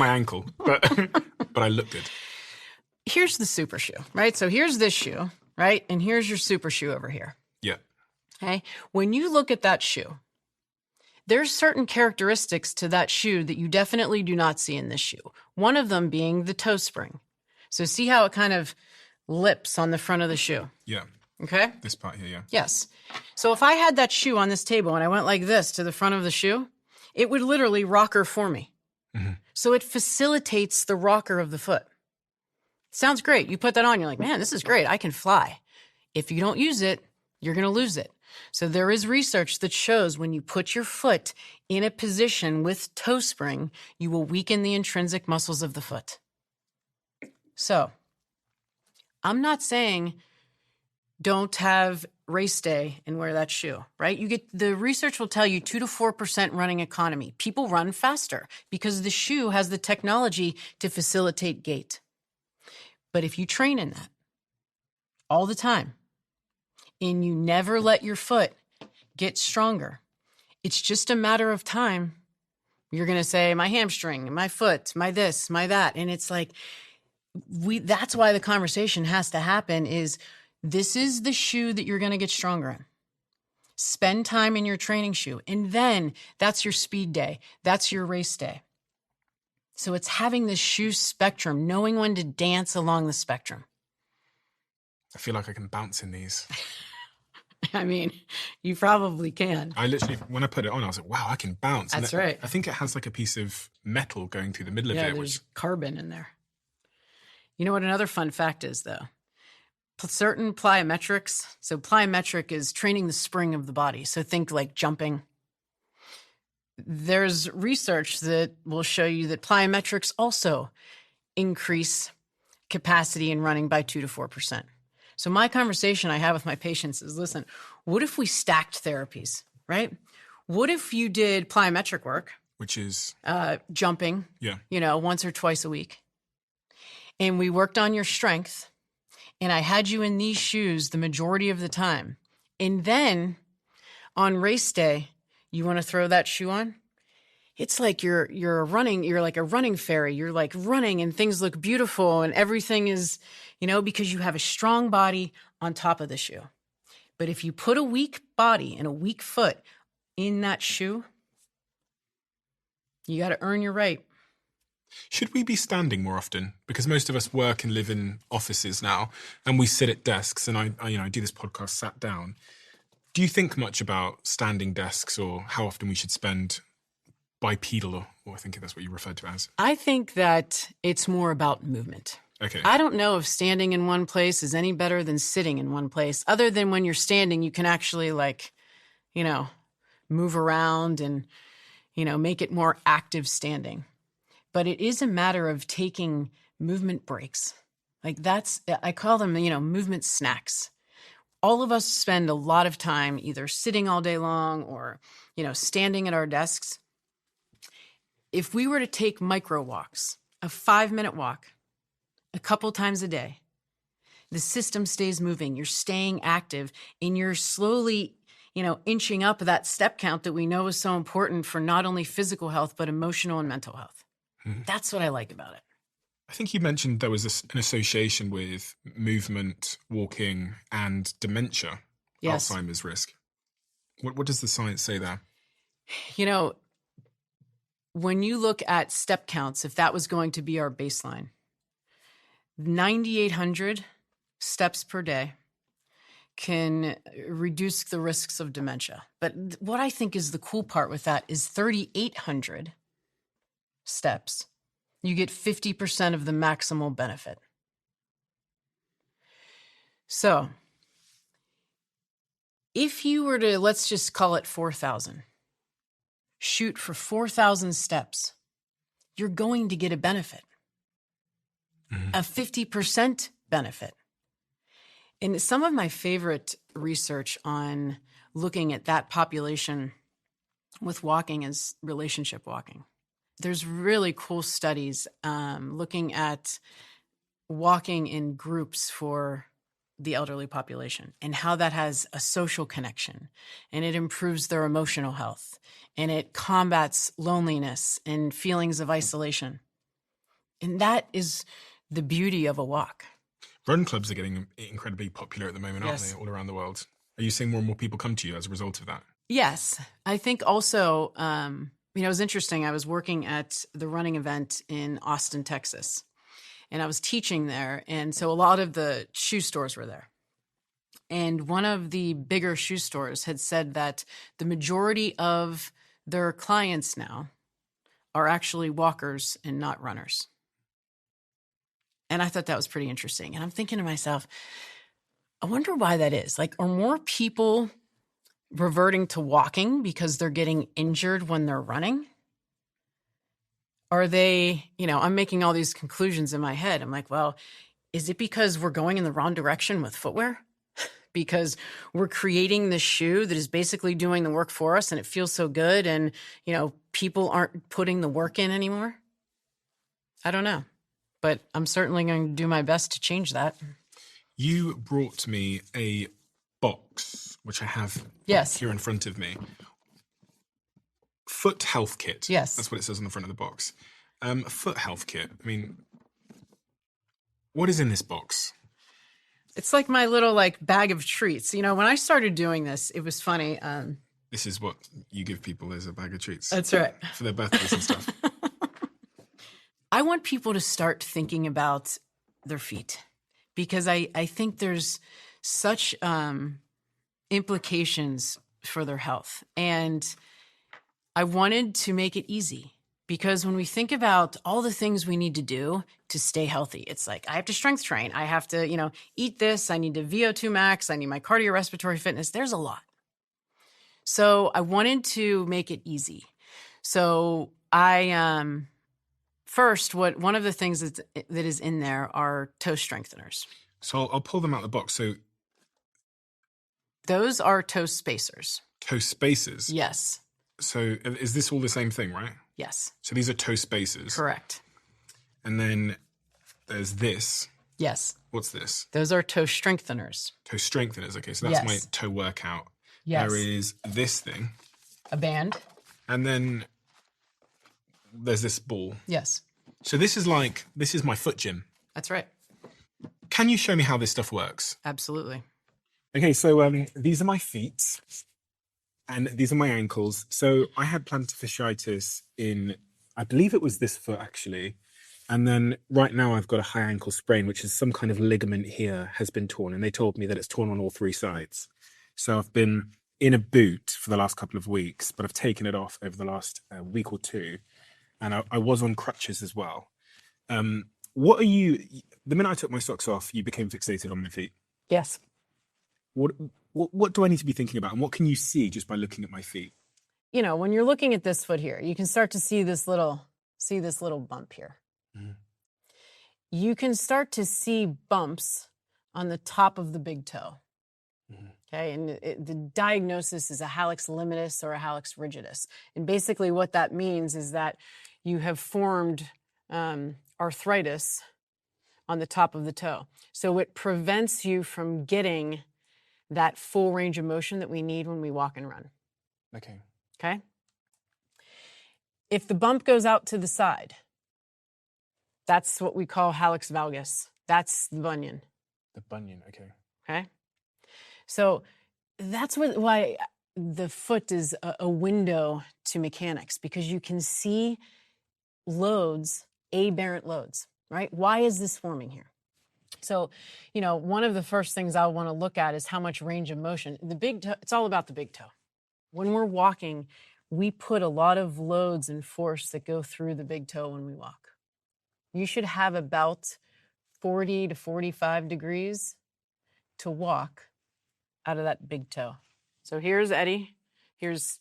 ankle, but I look good. Here's the super shoe, right? So here's this shoe, right? And here's your super shoe over here. Yeah. Okay? When you look at that shoe, there's certain characteristics to that shoe that you definitely do not see in this shoe. One of them being the toe spring. So see how it kind of lips on the front of the shoe? Yeah. Okay? This part here, yeah. Yes. So if I had that shoe on this table and I went like this to the front of the shoe, it would literally rocker for me. Mm-hmm. So it facilitates the rocker of the foot. Sounds great. You put that on, you're like, man, this is great. I can fly. If you don't use it, you're going to lose it. So there is research that shows when you put your foot in a position with toe spring, you will weaken the intrinsic muscles of the foot. So I'm not saying don't have race day and wear that shoe, right? The research will tell you 2 to 4% running economy. People run faster because the shoe has the technology to facilitate gait. But if you train in that all the time and you never let your foot get stronger, it's just a matter of time. You're going to say, my hamstring, my foot, my this, my that. And it's like, that's why the conversation has to happen is this is the shoe that you're going to get stronger in. Spend time in your training shoe. And then that's your speed day. That's your race day. So it's having this shoe spectrum, knowing when to dance along the spectrum. I feel like I can bounce in these. I mean, you probably can. I literally, when I put it on, I was like, wow, I can bounce. That's right. I think it has like a piece of metal going through the middle of it. There's carbon in there. You know what another fun fact is, though? Certain plyometrics. So plyometric is training the spring of the body. So think like jumping. There's research that will show you that plyometrics also increase capacity in running by 2 to 4%. So my conversation I have with my patients is, listen, what if we stacked therapies, right? What if you did plyometric work? Which is? Jumping, once or twice a week. And we worked on your strength. And I had you in these shoes the majority of the time. And then on race day, you want to throw that shoe on? It's like you're like a running fairy. You're like running and things look beautiful and everything is, because you have a strong body on top of the shoe. But if you put a weak body and a weak foot in that shoe, you got to earn your right. Should we be standing more often? Because most of us work and live in offices now and we sit at desks, and I do this podcast sat down. Do you think much about standing desks or how often we should spend bipedal, or I think that's what you referred to as? I think that it's more about movement. Okay. I don't know if standing in one place is any better than sitting in one place, other than when you're standing, you can actually move around and, make it more active standing. But it is a matter of taking movement breaks. I call them, movement snacks. All of us spend a lot of time either sitting all day long or, standing at our desks. If we were to take micro walks, a 5-minute walk, a couple times a day, the system stays moving. You're staying active and you're slowly, inching up that step count that we know is so important for not only physical health, but emotional and mental health. Mm-hmm. That's what I like about it. I think you mentioned there was an association with movement, walking, and dementia, yes. Alzheimer's risk. What does the science say there? When you look at step counts, if that was going to be our baseline, 9,800 steps per day can reduce the risks of dementia. But what I think is the cool part with that is 3,800 steps, you get 50% of the maximal benefit. So if you were to, let's just call it 4,000, shoot for 4,000 steps, you're going to get a benefit. Mm-hmm. A 50% benefit. And some of my favorite research on looking at that population with walking is relationship walking. There's really cool studies looking at walking in groups for the elderly population and how that has a social connection, and it improves their emotional health, and it combats loneliness and feelings of isolation. And that is the beauty of a walk. Run clubs are getting incredibly popular at the moment, aren't Yes. they, all around the world? Are you seeing more and more people come to you as a result of that? Yes. I think also, it was interesting. I was working at the running event in Austin, Texas, and I was teaching there. And so a lot of the shoe stores were there. And one of the bigger shoe stores had said that the majority of their clients now are actually walkers and not runners. And I thought that was pretty interesting. And I'm thinking to myself, I wonder why that is. Like, are more people reverting to walking because they're getting injured when they're running? Are they, I'm making all these conclusions in my head. I'm like, well, is it because we're going in the wrong direction with footwear? Because we're creating this shoe that is basically doing the work for us and it feels so good, and, people aren't putting the work in anymore? I don't know, but I'm certainly going to do my best to change that. You brought me a box, which I have Yes. here in front of me. Foot health kit. Yes. That's what it says on the front of the box. Foot health kit. I mean, what is in this box? It's like my little bag of treats. When I started doing this, it was funny. This is what you give people as a bag of treats. That's right. For their birthdays and stuff. I want people to start thinking about their feet, because I think there's such implications for their health. And I wanted to make it easy, because when we think about all the things we need to do to stay healthy, it's like, I have to strength train. I have to, eat this. I need to VO2 max. I need my cardiorespiratory fitness. There's a lot. So I wanted to make it easy. So I, first, one of the things that is in there are toe strengtheners. So I'll pull them out of the box. So those are toe spacers. toe spacers. Yes. So is this all the same thing, right? Yes. So these are toe spacers. Correct. And then there's this. Yes. What's this? Those are toe strengtheners. Toe strengtheners. Okay, so that's Yes. my toe workout. Yes. There is this thing. A band. And then there's this ball. Yes. So this is my foot gym. That's right. Can you show me how this stuff works? Absolutely. Okay, so these are my feet and these are my ankles. So I had plantar fasciitis in, I believe it was this foot actually. And then right now I've got a high ankle sprain, which is some kind of ligament here has been torn. And they told me that it's torn on all three sides. So I've been in a boot for the last couple of weeks, but I've taken it off over the last week or two. And I was on crutches as well. The minute I took my socks off, you became fixated on my feet. Yes. What do I need to be thinking about? And what can you see just by looking at my feet? When you're looking at this foot here, you can start to see this little bump here. Mm-hmm. You can start to see bumps on the top of the big toe. Mm-hmm. Okay, and the diagnosis is a hallux limitus or a hallux rigidus. And basically what that means is that you have formed arthritis on the top of the toe. So it prevents you from getting that full range of motion that we need when we walk and run. Okay. Okay? If the bump goes out to the side, that's what we call hallux valgus. That's the bunion. The bunion, okay. Okay? So that's why the foot is a window to mechanics, because you can see loads, aberrant loads, right? Why is this forming here? So, one of the first things I want to look at is how much range of motion. The big toe, it's all about the big toe. When we're walking, we put a lot of loads and force that go through the big toe when we walk. You should have about 40 to 45 degrees to walk out of that big toe. So here's Eddie. Here's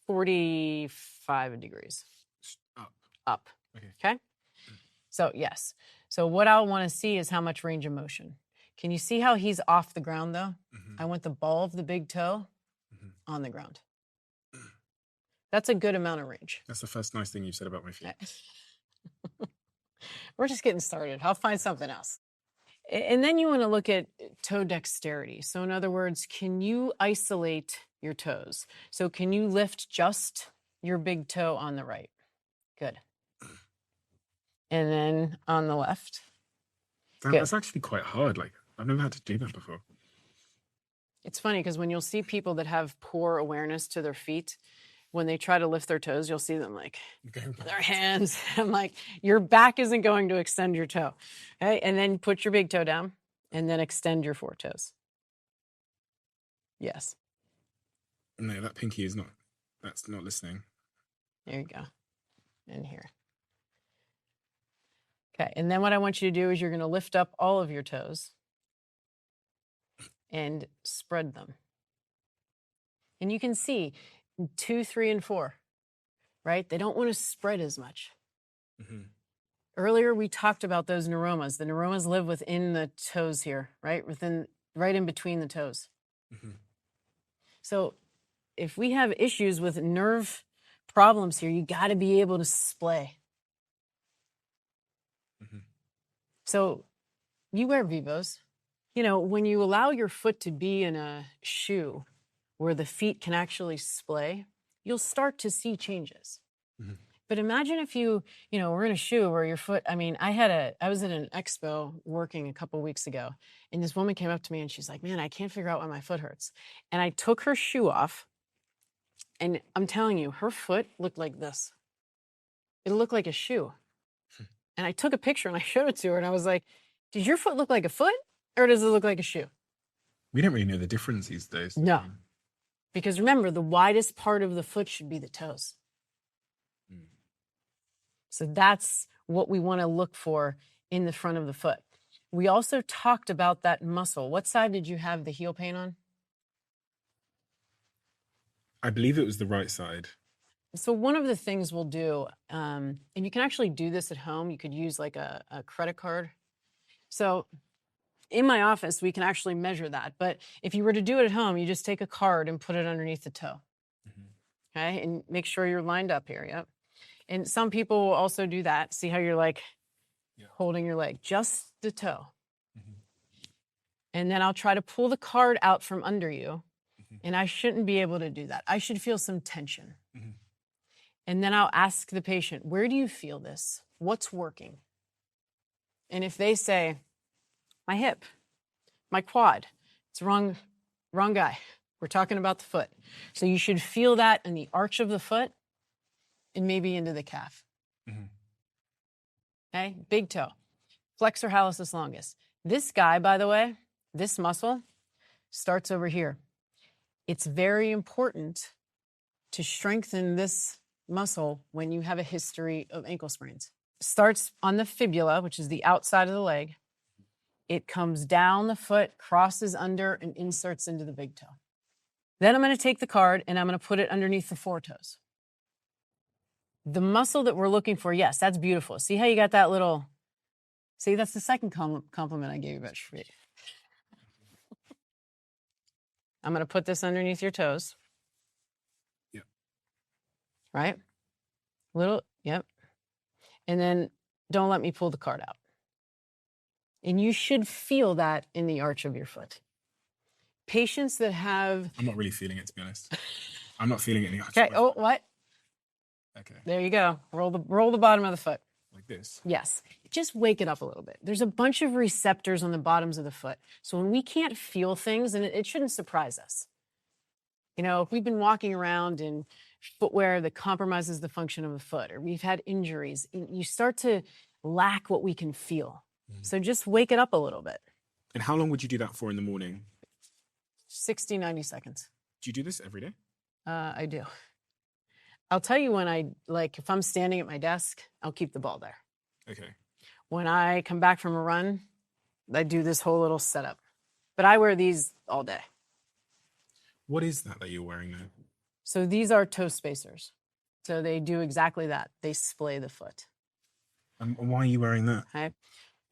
45 degrees. Up. Up. Okay. Okay? So, yes. So what I want to see is how much range of motion. Can you see how he's off the ground though? I want the ball of the big toe on the ground. That's a good amount of range. That's the first nice thing you've said about my feet. We're just getting started. I'll find something else. And then you want to look at toe dexterity. So in other words, can you isolate your toes? So can you lift just your big toe on the right? Good. And then on the left. That's actually quite hard. Like, I've never had to do that before. It's funny because when you'll see people that have poor awareness to their feet, when they try to lift their toes, you'll see them like their hands. I'm like, your back isn't going to extend your toe. Okay. And then put your big toe down and then extend your 4 toes. Yes. No, that pinky is not, that's not listening. There you go. And here. Okay. And then what I want you to do is you're going to lift up all of your toes and spread them. And you can see 2, 3, and 4, right? They don't want to spread as much. Earlier, we talked about those neuromas. The neuromas live within the toes here, right? Right in between the toes. So if we have issues with nerve problems here, you got to be able to splay. So you wear Vivos. You know, when you allow your foot to be in a shoe where the feet can actually splay, you'll start to see changes. But imagine if you were in a shoe where your foot, I mean, I was at an expo working a couple weeks ago, and this woman came up to me and she's like, man, I can't figure out why my foot hurts. And I took her shoe off, and I'm telling you, her foot looked like this. It looked like a shoe. And I took a picture and I showed it to her, and I was like, does your foot look like a foot or does it look like a shoe? We don't really know the difference these days. No. Because remember, the widest part of the foot should be the toes. So that's what we want to look for in the front of the foot. We also talked about that muscle. What side did you have the heel pain on? I believe it was the right side. So one of the things we'll do, and you can actually do this at home. You could use like a credit card. So in my office, we can actually measure that. But if you were to do it at home, you just take a card and put it underneath the toe. Okay, and make sure you're lined up here. Yep. And some people will also do that. See how you're like holding your leg, just the toe. And then I'll try to pull the card out from under you. And I shouldn't be able to do that. I should feel some tension. And then I'll ask the patient, where do you feel this? What's working? And if they say, my hip, my quad, it's wrong guy. We're talking about the foot. So you should feel that in the arch of the foot and maybe into the calf. Okay, big toe, flexor hallucis longus. This guy, by the way, this muscle starts over here. It's very important to strengthen this muscle when you have a history of ankle sprains. Starts on the fibula, which is the outside of the leg. It comes down the foot, crosses under, and inserts into the big toe. Then I'm going to take the card and I'm going to put it underneath the 4 toes. The muscle that we're looking for, yes, that's beautiful. See how you got that little, see, that's the second compliment I gave you about your feet. I'm going to put this underneath your toes. Yep. Right? Little, yep. And then don't let me pull the card out. And you should feel that in the arch of your foot. Patients that have... I'm not really feeling it, to be honest. I'm not feeling it in the arch. Okay, oh, what? Okay. There you go. Roll the bottom of the foot. Like this? Yes. Just wake it up a little bit. There's a bunch of receptors on the bottoms of the foot. So when we can't feel things, and it shouldn't surprise us. You know, if we've been walking around in footwear that compromises the function of the foot, or we've had injuries, you start to lack what we can feel. So just wake it up a little bit. And how long would you do that for in the morning? 60, 90 seconds. Do you do this every day? I do. I'll tell you when if I'm standing at my desk, I'll keep the ball there. Okay. When I come back from a run, I do this whole little setup. But I wear these all day. What is that you're wearing now? So these are toe spacers. So they do exactly that. They splay the foot. And why are you wearing that? Okay?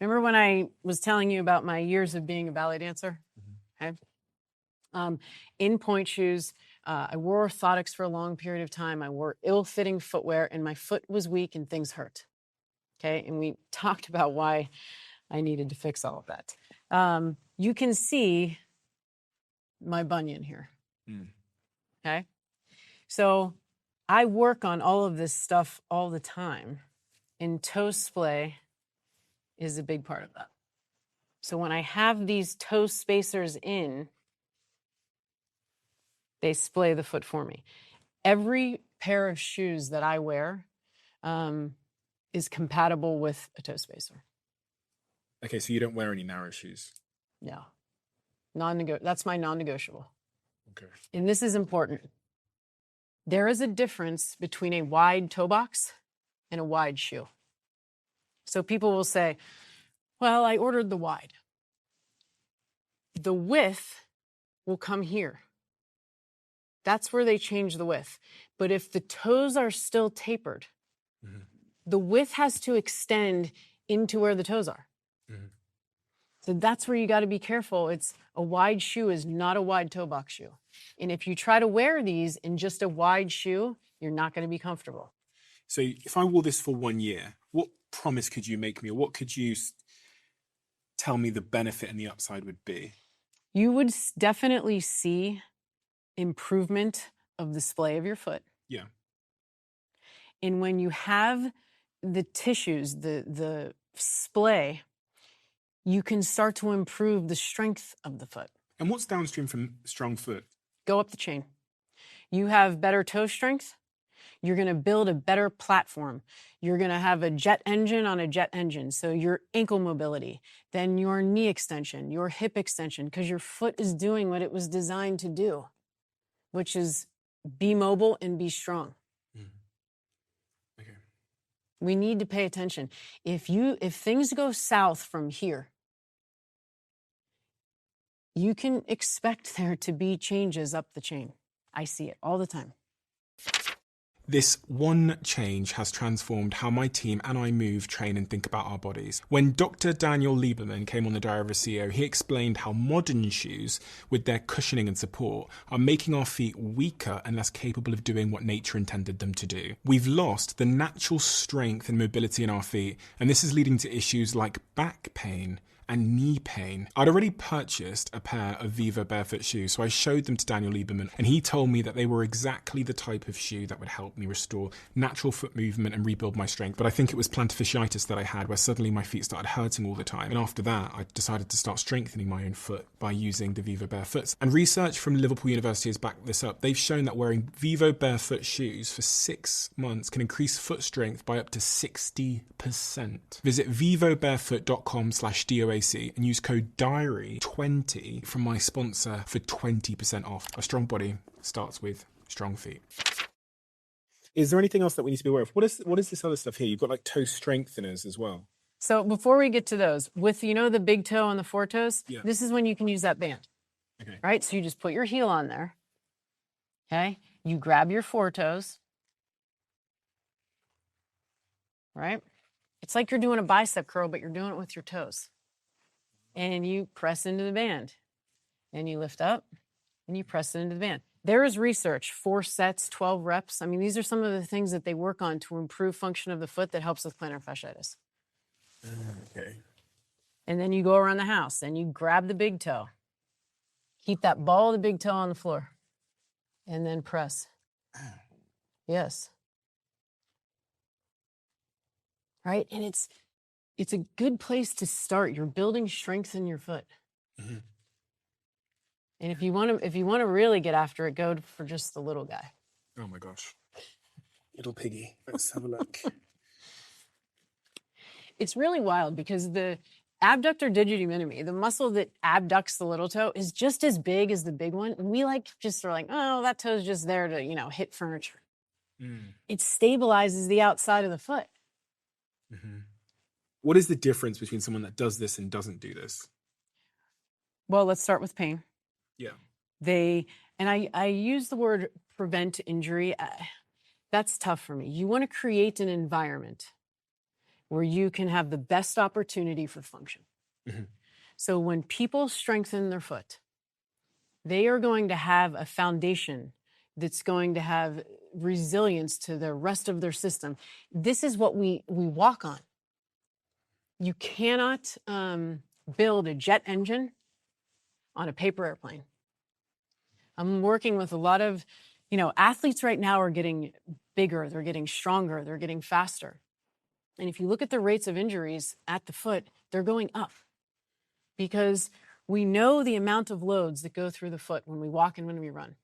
Remember when I was telling you about my years of being a ballet dancer? Okay. In point shoes, I wore orthotics for a long period of time. I wore ill-fitting footwear, and my foot was weak and things hurt. Okay, and we talked about why I needed to fix all of that. You can see my bunion here. Okay, so I work on all of this stuff all the time, and toe splay is a big part of that. So when I have these toe spacers in, they splay the foot for me. Every pair of shoes that I wear is compatible with a toe spacer. Okay, so you don't wear any narrow shoes? No. That's my non-negotiable. Okay. And this is important. There is a difference between a wide toe box and a wide shoe. So people will say, well, I ordered the wide. The width will come here. That's where they change the width. But if the toes are still tapered, the width has to extend into where the toes are. So that's where you got to be careful. It's a wide shoe is not a wide toe box shoe. And if you try to wear these in just a wide shoe, you're not going to be comfortable. So if I wore this for 1 year, what promise could you make me, or what could you tell me the benefit and the upside would be? You would definitely see improvement of the splay of your foot. Yeah. And when you have the tissues, the splay, you can start to improve the strength of the foot. And what's downstream from strong foot? Go up the chain. You have better toe strength. You're going to build a better platform. You're going to have a jet engine on a jet engine. So your ankle mobility, then your knee extension, your hip extension, because your foot is doing what it was designed to do, which is be mobile and be strong. Okay. We need to pay attention. If things go south from here, you can expect there to be changes up the chain. I see it all the time. This one change has transformed how my team and I move, train and think about our bodies. When Dr. Daniel Lieberman came on the Diary of a CEO, he explained how modern shoes, with their cushioning and support, are making our feet weaker and less capable of doing what nature intended them to do. We've lost the natural strength and mobility in our feet, and this is leading to issues like back pain and knee pain. I'd already purchased a pair of Be Barefoot shoes, so I showed them to Daniel Lieberman, and he told me that they were exactly the type of shoe that would help me restore natural foot movement and rebuild my strength. But I think it was plantar fasciitis that I had, where suddenly my feet started hurting all the time. And after that, I decided to start strengthening my own foot by using the Be Barefoot. And research from Liverpool University has backed this up. They've shown that wearing Be Barefoot shoes for 6 months can increase foot strength by up to 60%. Visit vivobarefoot.com/DOAC and use code DIARY20 from my sponsor for 20% off. A strong body starts with strong feet. Is there anything else that we need to be aware of? What is this other stuff here? You've got like toe strengtheners as well. So before we get to those, with the big toe and the four toes, This is when you can use that band. Okay. Right? So you just put your heel on there. Okay? You grab your four toes. Right? It's like you're doing a bicep curl, but you're doing it with your toes. And you press into the band. And you lift up and you press it into the band. There is research, 4 sets, 12 reps. I mean, these are some of the things that they work on to improve function of the foot that helps with plantar fasciitis. Okay. And then you go around the house and you grab the big toe. Keep that ball of the big toe on the floor. And then press. Yes. Right? And it's a good place to start. You're building strength in your foot. Mm-hmm. And if you want to really get after it, go for just the little guy. Oh my gosh. Little piggy. Let's have a look. It's really wild because the abductor digiti minimi, the muscle that abducts the little toe, is just as big as the big one. And we just are like, oh, that toe's just there to, hit furniture. It stabilizes the outside of the foot. Mm-hmm. What is the difference between someone that does this and doesn't do this? Well, let's start with pain. Yeah. I use the word prevent injury. That's tough for me. You want to create an environment where you can have the best opportunity for function. Mhm. So when people strengthen their foot, they are going to have a foundation that's going to have resilience to the rest of their system. This is what we walk on. You cannot build a jet engine on a paper airplane. I'm working with a lot of, athletes right now are getting bigger, they're getting stronger, they're getting faster. And if you look at the rates of injuries at the foot, they're going up because we know the amount of loads that go through the foot when we walk and when we run.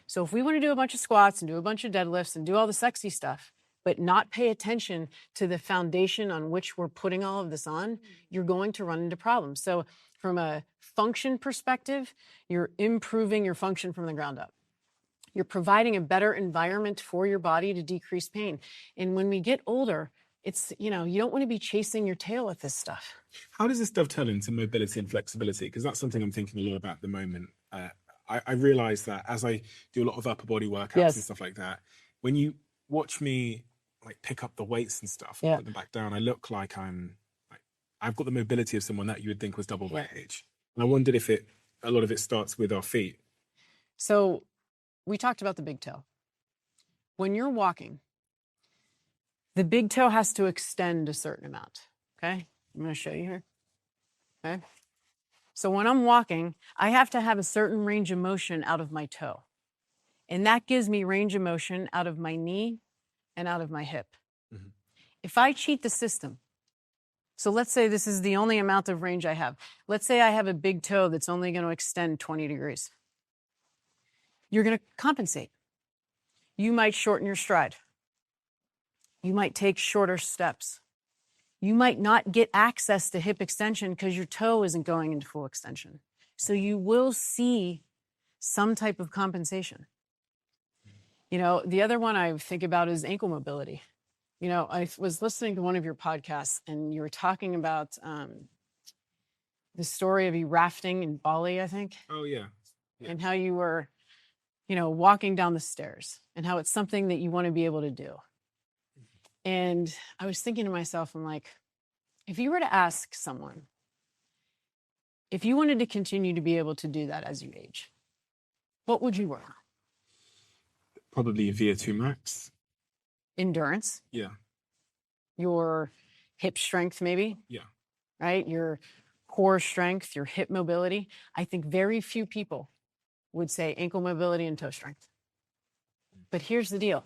So if we want to do a bunch of squats and do a bunch of deadlifts and do all the sexy stuff, but not pay attention to the foundation on which we're putting all of this on, you're going to run into problems. So from a function perspective, you're improving your function from the ground up. You're providing a better environment for your body to decrease pain. And when we get older, it's, you don't want to be chasing your tail with this stuff. How does this dovetail into mobility and flexibility? Because that's something I'm thinking a lot about at the moment. I realize that as I do a lot of upper body workouts and stuff like that, when you watch me like pick up the weights and stuff and put them back down, I look like I've got the mobility of someone that you would think was double my age. And I wondered if a lot of it starts with our feet. So we talked about the big toe. When you're walking, the big toe has to extend a certain amount. Okay. I'm going to show you here. Okay. So when I'm walking, I have to have a certain range of motion out of my toe. And that gives me range of motion out of my knee and out of my hip. Mm-hmm. If I cheat the system, so let's say this is the only amount of range I have. Let's say I have a big toe that's only going to extend 20 degrees. You're going to compensate. You might shorten your stride. You might take shorter steps. You might not get access to hip extension because your toe isn't going into full extension. So you will see some type of compensation. The other one I think about is ankle mobility. I was listening to one of your podcasts and you were talking about the story of you rafting in Bali, I think. Oh, yeah. And how you were, walking down the stairs and how it's something that you want to be able to do. And I was thinking to myself, I'm like, if you were to ask someone, if you wanted to continue to be able to do that as you age, what would you work on? Probably a VO2 max. Endurance. Yeah. Your hip strength, maybe. Yeah. Right? Your core strength, your hip mobility. I think very few people would say ankle mobility and toe strength. But here's the deal.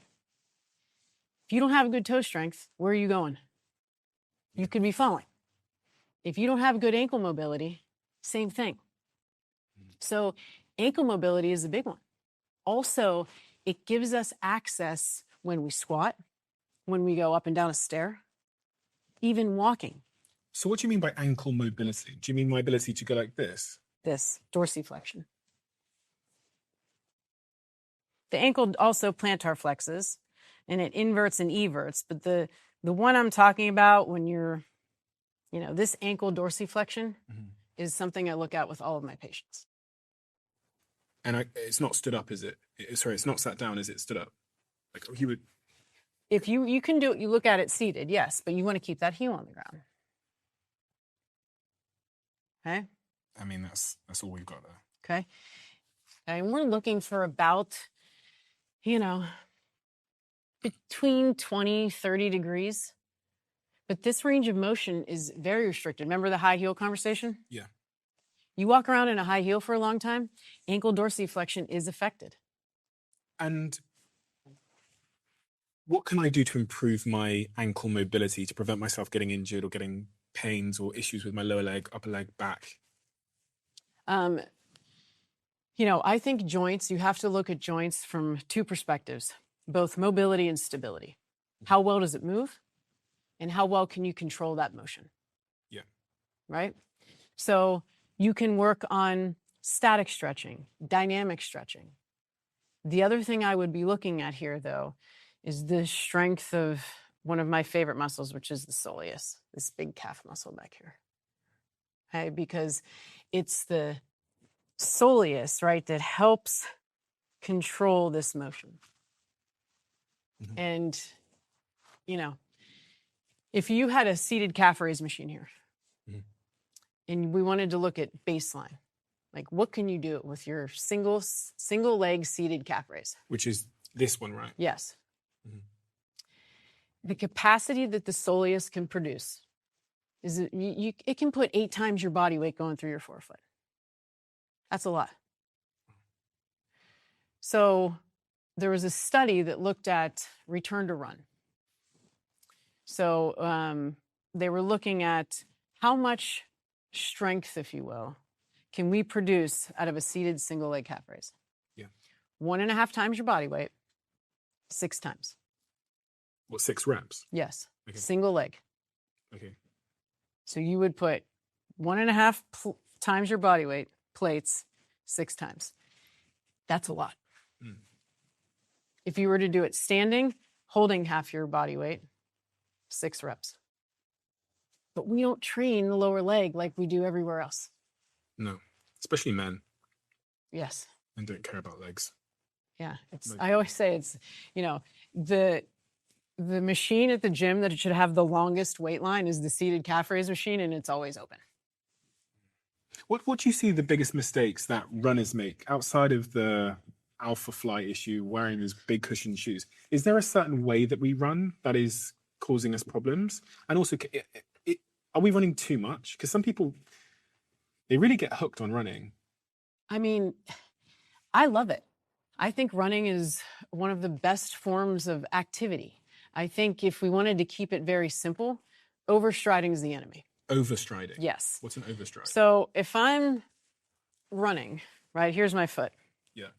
If you don't have good toe strength, where are you going? You could be falling. If you don't have good ankle mobility, same thing. So ankle mobility is a big one. Also, it gives us access when we squat, when we go up and down a stair, even walking. So what do you mean by ankle mobility? Do you mean my ability to go like this? This dorsiflexion. The ankle also plantar flexes, and it inverts and everts. But the one I'm talking about when you're, this ankle dorsiflexion is something I look at with all of my patients. And it's not stood up, is it? Sorry, it's not sat down, is it stood up? Like he would. If you can do it, you look at it seated, yes, but you want to keep that heel on the ground. Okay. I mean, that's all we've got there. Okay. And we're looking for about, between 20, 30 degrees. But this range of motion is very restricted. Remember the high heel conversation? Yeah. You walk around in a high heel for a long time, ankle dorsiflexion is affected. And what can I do to improve my ankle mobility to prevent myself getting injured or getting pains or issues with my lower leg, upper leg, back? I think joints, you have to look at joints from two perspectives, both mobility and stability. How well does it move? And how well can you control that motion? Yeah. Right? So you can work on static stretching, dynamic stretching. The other thing I would be looking at here, though, is the strength of one of my favorite muscles, which is the soleus, this big calf muscle back here. Okay? Because it's the soleus, right, that helps control this motion. And, If you had a seated calf raise machine here, Mhm. and we wanted to look at baseline, like what can you do with your single leg seated calf raise? Which is this one, right? Yes. Mhm. The capacity that the soleus can produce is it can put 8 times your body weight going through your forefoot. That's a lot. So there was a study that looked at return to run. So they were looking at how much strength, if you will, can we produce out of a seated single leg calf raise? Yeah. 1.5 times your body weight, 6 times. What, 6 reps? Yes. Okay. Single leg. Okay. So you would put 1.5 times your body weight, plates, 6 times. That's a lot. Mm. If you were to do it standing, holding half your body weight, 6 reps. But we don't train the lower leg like we do everywhere else. No, especially men. Yes. Men don't care about legs. Yeah. Like- I always say it's, the machine at the gym that should have the longest weight line is the seated calf raise machine, and it's always open. What do you see the biggest mistakes that runners make outside of the alpha flight issue, wearing those big cushioned shoes? Is there a certain way that we run that is causing us problems? And also, are we running too much? Because some people, they really get hooked on running. I mean, I love it. I think running is one of the best forms of activity. I think if we wanted to keep it very simple, overstriding is the enemy. Overstriding? Yes. What's an overstride? So if I'm running, right, here's my foot. Yeah.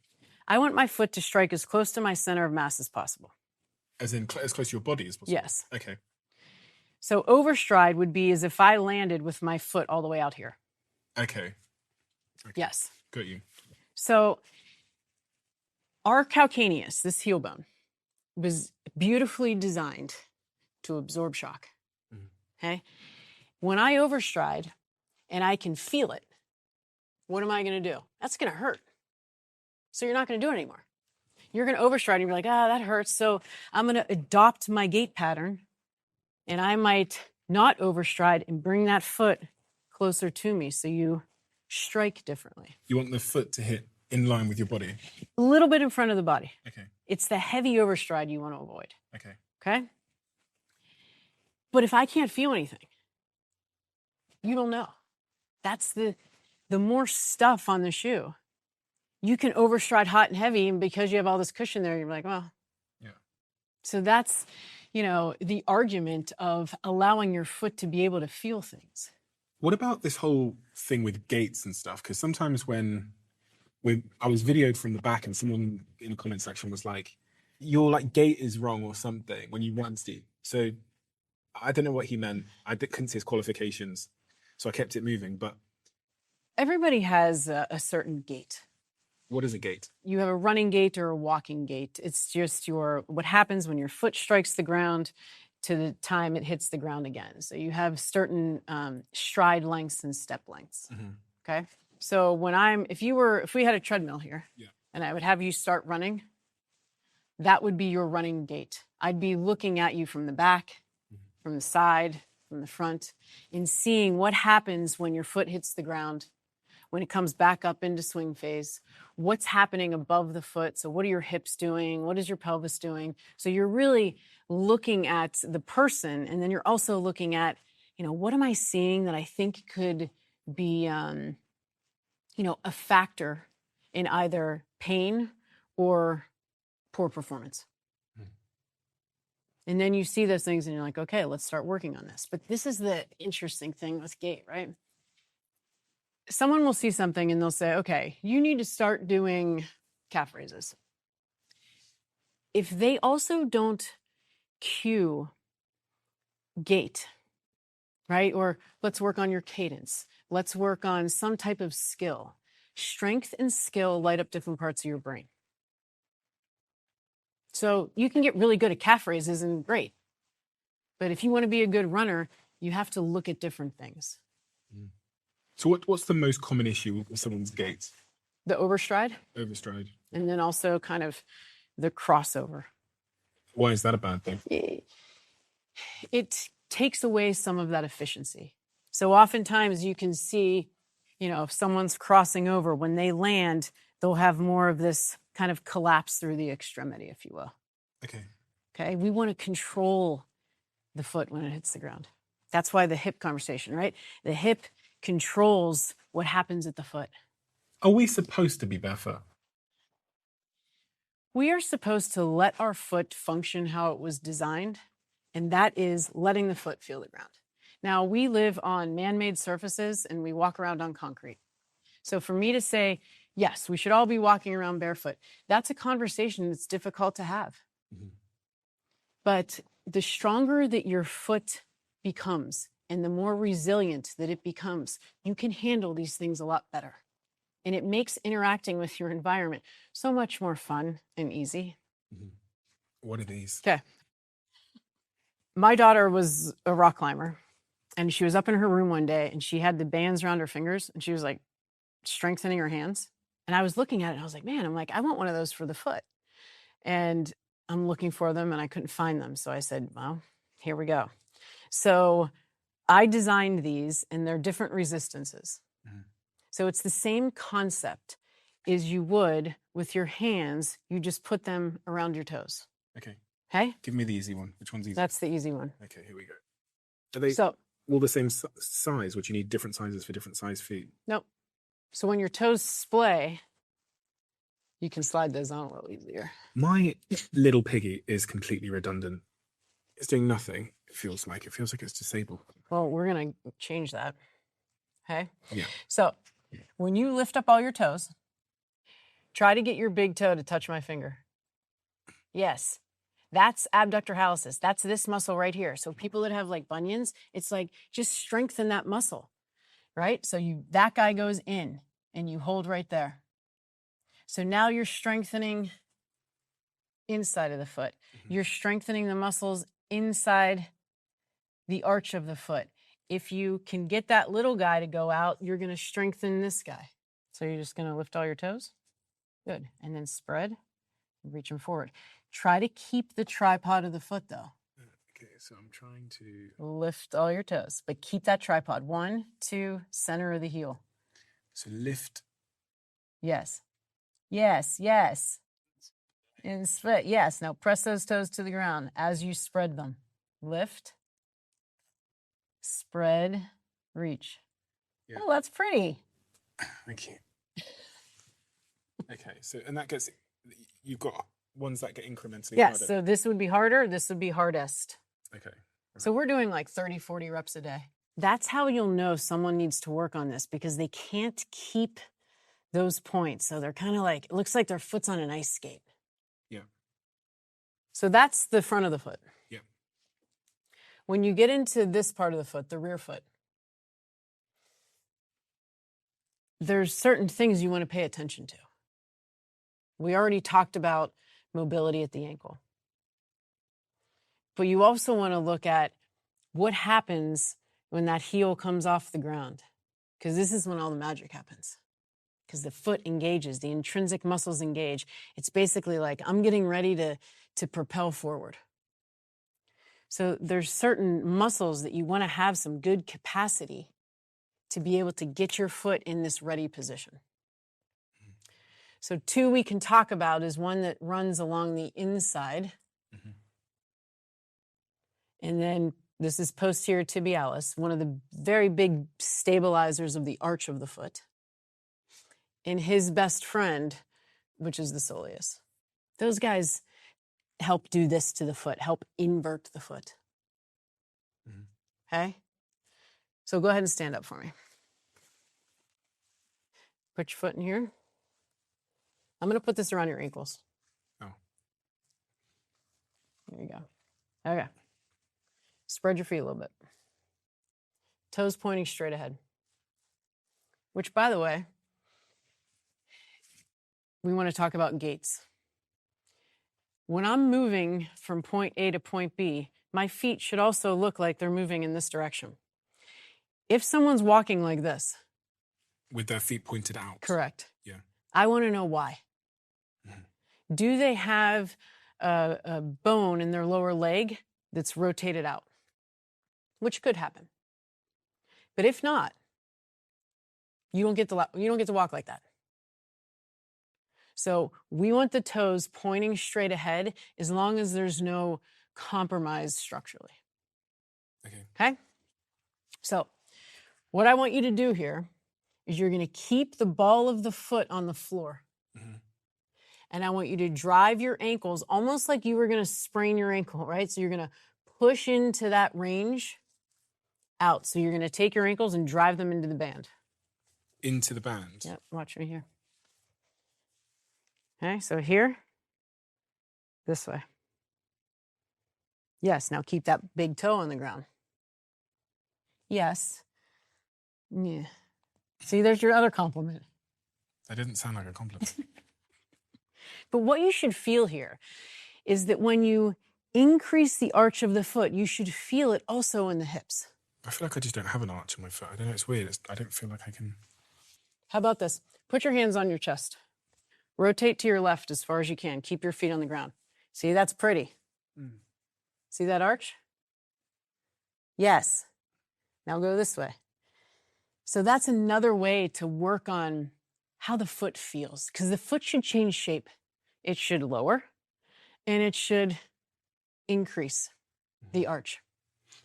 I want my foot to strike as close to my center of mass as possible. As in as close to your body as possible? Yes. Okay. So overstride would be as if I landed with my foot all the way out here. Okay. Yes. Got you. So our calcaneus, this heel bone, was beautifully designed to absorb shock. Mhm. Okay? When I overstride and I can feel it, what am I going to do? That's going to hurt. So you're not going to do it anymore. You're going to overstride and you're like, that hurts. So I'm going to adopt my gait pattern, and I might not overstride and bring that foot closer to me so you strike differently. You want the foot to hit in line with your body? A little bit in front of the body. Okay. It's the heavy overstride you want to avoid. Okay. Okay? But if I can't feel anything, you don't know. That's the more stuff on the shoe. You can overstride hot and heavy, and because you have all this cushion there, you're like, well. Yeah. So that's, the argument of allowing your foot to be able to feel things. What about this whole thing with gaits and stuff? Because sometimes when I was videoed from the back and someone in the comment section was like, your gait is wrong or something when you run, Steve. So I don't know what he meant. I couldn't see his qualifications, so I kept it moving. But Everybody has a certain gait. what is a gait? You have a running gait or a walking gait. It's just what happens when your foot strikes the ground to the time it hits the ground again. So you have certain stride lengths and step lengths. Mm-hmm. Okay. So if we had a treadmill here, Yeah. and I would have you start running, that would be your running gait. I'd be looking at you from the back, from the side, from the front, and seeing what happens when your foot hits the ground, when it comes back up into swing phase, what's happening above the foot. So what are your hips doing? What is your pelvis doing? So you're really looking at the person, and then you're also looking at, what am I seeing that I think could be, a factor in either pain or poor performance. And then you see those things and you're like, okay, let's start working on this. But this is the interesting thing with gait, right? Someone will see something and they'll say, okay, you need to start doing calf raises. If they also don't cue gait, right? Or let's work on your cadence. Let's work on some type of skill. Strength and skill light up different parts of your brain. So you can get really good at calf raises and great. But if you want to be a good runner, you have to look at different things. So what's the most common issue with someone's gait? The overstride. Overstride. And then also kind of the crossover. Why is that a bad thing? It takes away some of that efficiency. So oftentimes you can see, if someone's crossing over, when they land, they'll have more of this kind of collapse through the extremity, if you will. Okay. We want to control the foot when it hits the ground. That's why the hip conversation, right? The hip controls what happens at the foot. Are we supposed to be barefoot? We are supposed to let our foot function how it was designed, and that is letting the foot feel the ground. Now, we live on man-made surfaces and we walk around on concrete. So for me to say, yes, we should all be walking around barefoot, that's a conversation that's difficult to have. Mm-hmm. But the stronger that your foot becomes and the more resilient that it becomes, you can handle these things a lot better. And it makes interacting with your environment so much more fun and easy. Mm-hmm. What are these? Okay. My daughter was a rock climber, and she was up in her room one day, and she had the bands around her fingers, and she was like strengthening her hands. And I was looking at it, and I was like, man, I want one of those for the foot. And I'm looking for them, and I couldn't find them. So I said, well, here we go. So I designed these, and they're different resistances. Mm-hmm. So it's the same concept as you would with your hands. You just put them around your toes. Okay? Give me the easy one. Which one's easy? That's the easy one. Okay, here we go. Are they all the same size? Would you need different sizes for different size feet? Nope. So when your toes splay, you can slide those on a little easier. My little piggy is completely redundant. It's doing nothing. It feels like it's disabled. Well, we're going to change that. Okay? Yeah. So when you lift up all your toes, try to get your big toe to touch my finger. Yes. That's abductor hallucis. That's this muscle right here. So people that have like bunions, it's like just strengthen that muscle, right? So that guy goes in and you hold right there. So now you're strengthening inside of the foot. Mm-hmm. You're strengthening the muscles inside the arch of the foot. If you can get that little guy to go out, you're going to strengthen this guy. So you're just going to lift all your toes. Good. And then spread, reach them forward. Try to keep the tripod of the foot, though. Okay, so I'm trying to lift all your toes, but keep that tripod. 1, 2, center of the heel. So lift. Yes. Yes, yes. And spread. Yes. Now press those toes to the ground as you spread them. Lift. Spread. Reach. Yeah. Oh, that's pretty. Thank you. Okay, so, and that gets, you've got ones that get incrementally harder. Yes, so this would be harder, this would be hardest. Okay. Right. So we're doing like 30, 40 reps a day. That's how you'll know someone needs to work on this, because they can't keep those points. So they're kind of like, it looks like their foot's on an ice skate. Yeah. So that's the front of the foot. Yeah. When you get into this part of the foot, the rear foot, there's certain things you want to pay attention to. We already talked about mobility at the ankle. But you also want to look at what happens when that heel comes off the ground, because this is when all the magic happens. Because the foot engages, the intrinsic muscles engage. It's basically like I'm getting ready to propel forward. So there's certain muscles that you want to have some good capacity to be able to get your foot in this ready position. So 2 we can talk about is one that runs along the inside. Mm-hmm. And then this is posterior tibialis, one of the very big stabilizers of the arch of the foot. And his best friend, which is the soleus. Those guys help do this to the foot, help invert the foot. Mm-hmm. Okay? So go ahead and stand up for me. Put your foot in here. I'm going to put this around your ankles. Oh. There you go. Okay. Spread your feet a little bit. Toes pointing straight ahead. Which, by the way, we want to talk about gaits. When I'm moving from point A to point B, my feet should also look like they're moving in this direction. If someone's walking like this. With their feet pointed out. Correct. Yeah. I want to know why. Mm-hmm. Do they have a bone in their lower leg that's rotated out? which could happen. But if not, you don't get to walk like that. So we want the toes pointing straight ahead as long as there's no compromise structurally. Okay? So what I want you to do here is you're going to keep the ball of the foot on the floor. Mm-hmm. And I want you to drive your ankles almost like you were going to sprain your ankle, right? So you're going to push into that range out. So you're going to take your ankles and drive them into the band. Into the band? Yep, watch me here. Okay, so here, this way. Yes, now keep that big toe on the ground. Yes. Yeah. See, there's your other compliment. That didn't sound like a compliment. But what you should feel here is that when you increase the arch of the foot, you should feel it also in the hips. I feel like I just don't have an arch on my foot. I don't know, it's weird. I don't feel like I can... How about this? Put your hands on your chest. Rotate to your left as far as you can. Keep your feet on the ground. See, that's pretty. See that arch? Yes. Now go this way. So that's another way to work on how the foot feels, because the foot should change shape. It should lower, and it should increase the arch.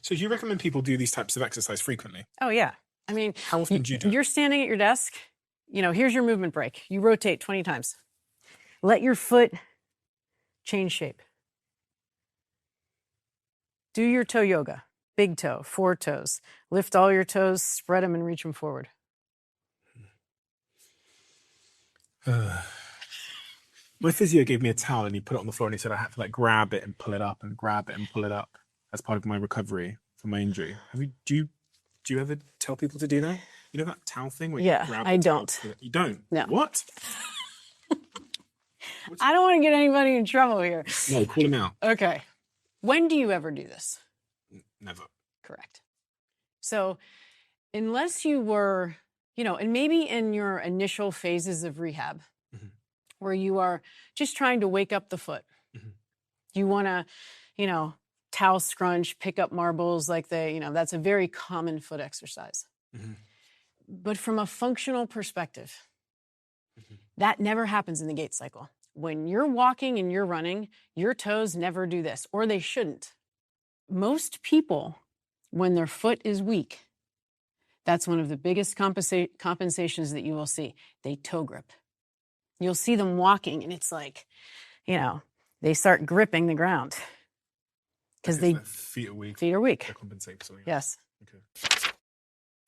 So do you recommend people do these types of exercise frequently? Oh, yeah. I mean, how often do you do it? You're standing at your desk. You know, here's your movement break. You rotate 20 times. Let your foot change shape. Do your toe yoga. Big toe, 4 toes. Lift all your toes, spread them, and reach them forward. My physio gave me a towel and he put it on the floor and he said I had to like grab it and pull it up and grab it and pull it up as part of my recovery from my injury. Do you ever tell people to do that? You know that towel thing where you grab I don't. You don't? No. What? I don't want to get anybody in trouble here. No, call him out. Okay. When do you ever do this? Never. Correct. So unless you were, and maybe in your initial phases of rehab, where you are just trying to wake up the foot, you want to, towel scrunch, pick up marbles like that's a very common foot exercise. But from a functional perspective, that never happens in the gait cycle. When you're walking and you're running, your toes never do this, or they shouldn't. Most people, when their foot is weak, that's one of the biggest compensations that you will see. They toe grip. You'll see them walking, and it's like, they start gripping the ground. Because feet are weak. Feet are weak. They compensate for something. Yes. Okay.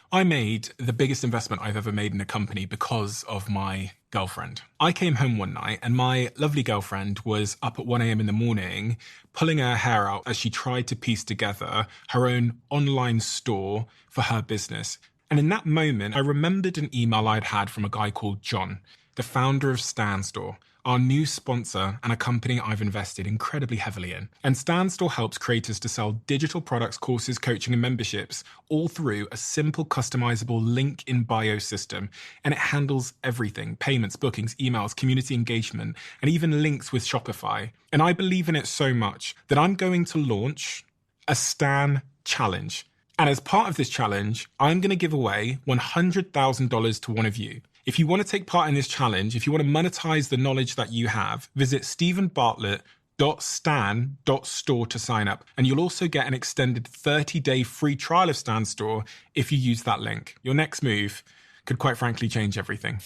I made the biggest investment I've ever made in a company because of my girlfriend. I came home one night and my lovely girlfriend was up at 1 a.m. in the morning, pulling her hair out as she tried to piece together her own online store for her business. And in that moment, I remembered an email I'd had from a guy called John, the founder of Stan Store, our new sponsor and a company I've invested incredibly heavily in. And Stan Store helps creators to sell digital products, courses, coaching, and memberships all through a simple, customizable link in bio system. And it handles everything: payments, bookings, emails, community engagement, and even links with Shopify. And I believe in it so much that I'm going to launch a Stan Challenge. And as part of this challenge, I'm going to give away $100,000 to one of you. If you want to take part in this challenge, if you want to monetize the knowledge that you have, visit stephenbartlett.stan.store to sign up. And you'll also get an extended 30-day free trial of Stan Store if you use that link. Your next move could quite frankly change everything.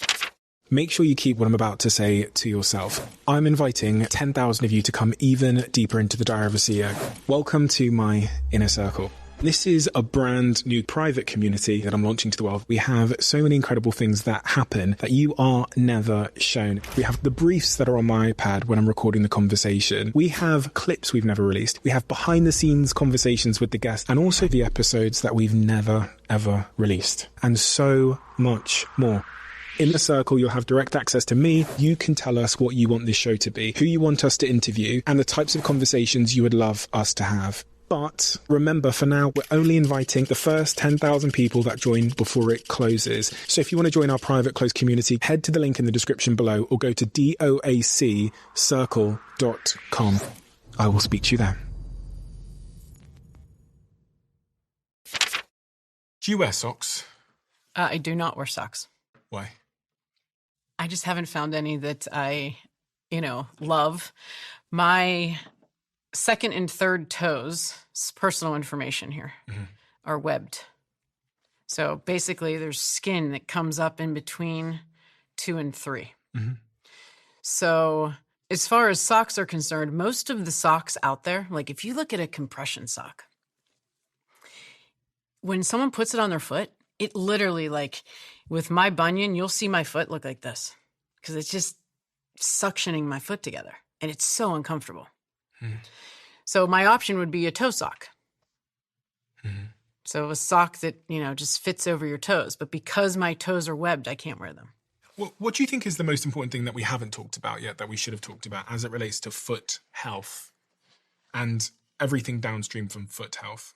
Make sure you keep what I'm about to say to yourself. I'm inviting 10,000 of you to come even deeper into the Diary of a CEO. Welcome to my inner circle. This is a brand new private community that I'm launching to the world. We have so many incredible things that happen that you are never shown. We have the briefs that are on my iPad when I'm recording the conversation. We have clips we've never released. We have behind the scenes conversations with the guests, and also the episodes that we've never, ever released, and so much more. In the circle, you'll have direct access to me. You can tell us what you want this show to be, who you want us to interview, and the types of conversations you would love us to have. But remember, for now, we're only inviting the first 10,000 people that join before it closes. So if you want to join our private closed community, head to the link in the description below or go to doaccircle.com. I will speak to you there. Do you wear socks? I do not wear socks. Why? I just haven't found any that I, love. My second and third toes, it's personal information here, are webbed. So basically there's skin that comes up in between 2 and 3. So as far as socks are concerned, most of the socks out there, like if you look at a compression sock, when someone puts it on their foot, it literally, like with my bunion, you'll see my foot look like this because it's just suctioning my foot together and it's so uncomfortable. So my option would be a toe sock. So a sock that, just fits over your toes. But because my toes are webbed, I can't wear them. What do you think is the most important thing that we haven't talked about yet that we should have talked about as it relates to foot health and everything downstream from foot health?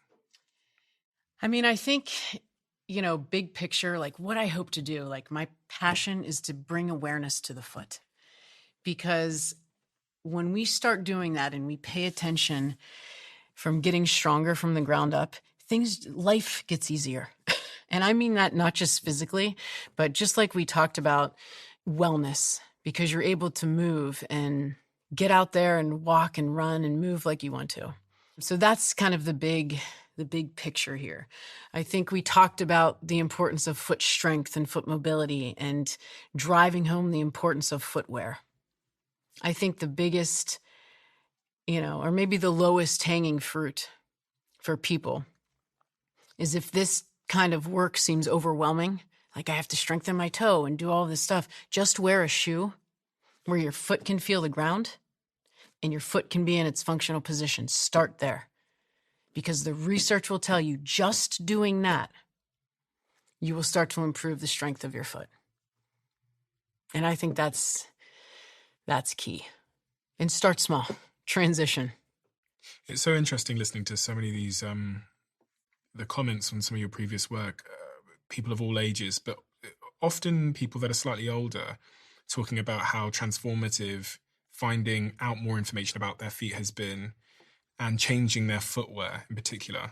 I mean, I think, big picture, like what I hope to do, like my passion is to bring awareness to the foot. Because when we start doing that and we pay attention from getting stronger from the ground up, life gets easier. And I mean that not just physically, but just like we talked about wellness, because you're able to move and get out there and walk and run and move like you want to. So that's kind of the big picture here. I think we talked about the importance of foot strength and foot mobility and driving home the importance of footwear. I think the biggest, or maybe the lowest hanging fruit for people is if this kind of work seems overwhelming, like I have to strengthen my toe and do all this stuff, just wear a shoe where your foot can feel the ground and your foot can be in its functional position. Start there. Because the research will tell you just doing that, you will start to improve the strength of your foot. And I think that's key. And start small. Transition. It's so interesting listening to so many of these, the comments on some of your previous work, people of all ages, but often people that are slightly older talking about how transformative finding out more information about their feet has been and changing their footwear in particular.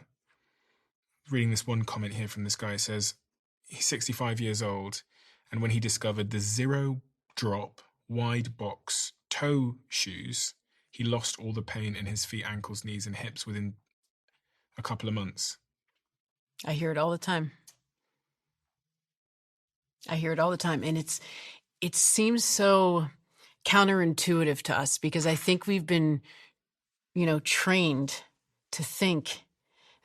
Reading this one comment here from this guy, says he's 65 years old, and when he discovered the zero drop wide box toe shoes, he lost all the pain in his feet, ankles, knees, and hips within a couple of months. I hear it all the time. And it seems so counterintuitive to us because I think we've been, trained to think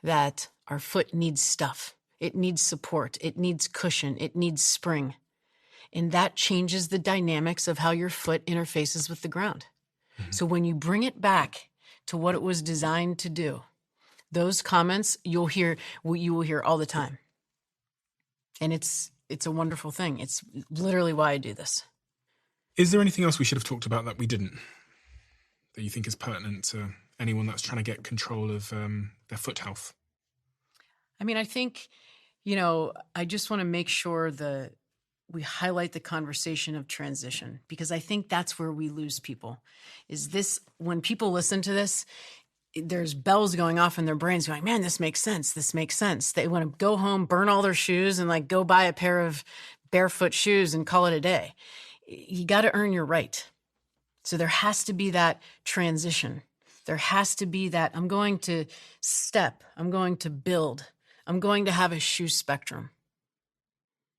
that our foot needs stuff. It needs support. It needs cushion. It needs spring. And that changes the dynamics of how your foot interfaces with the ground. So when you bring it back to what it was designed to do, those comments you will hear all the time. And it's a wonderful thing. It's literally why I do this. Is there anything else we should have talked about that we didn't, that you think is pertinent to anyone that's trying to get control of their foot health? I mean, I think, I just want to make sure that we highlight the conversation of transition, because I think that's where we lose people. Is this, when people listen to this, there's bells going off in their brains going, man, this makes sense. This makes sense. They want to go home, burn all their shoes and go buy a pair of barefoot shoes and call it a day. You got to earn your right. So there has to be that transition. There has to be that I'm going to step, I'm going to build, I'm going to have a shoe spectrum.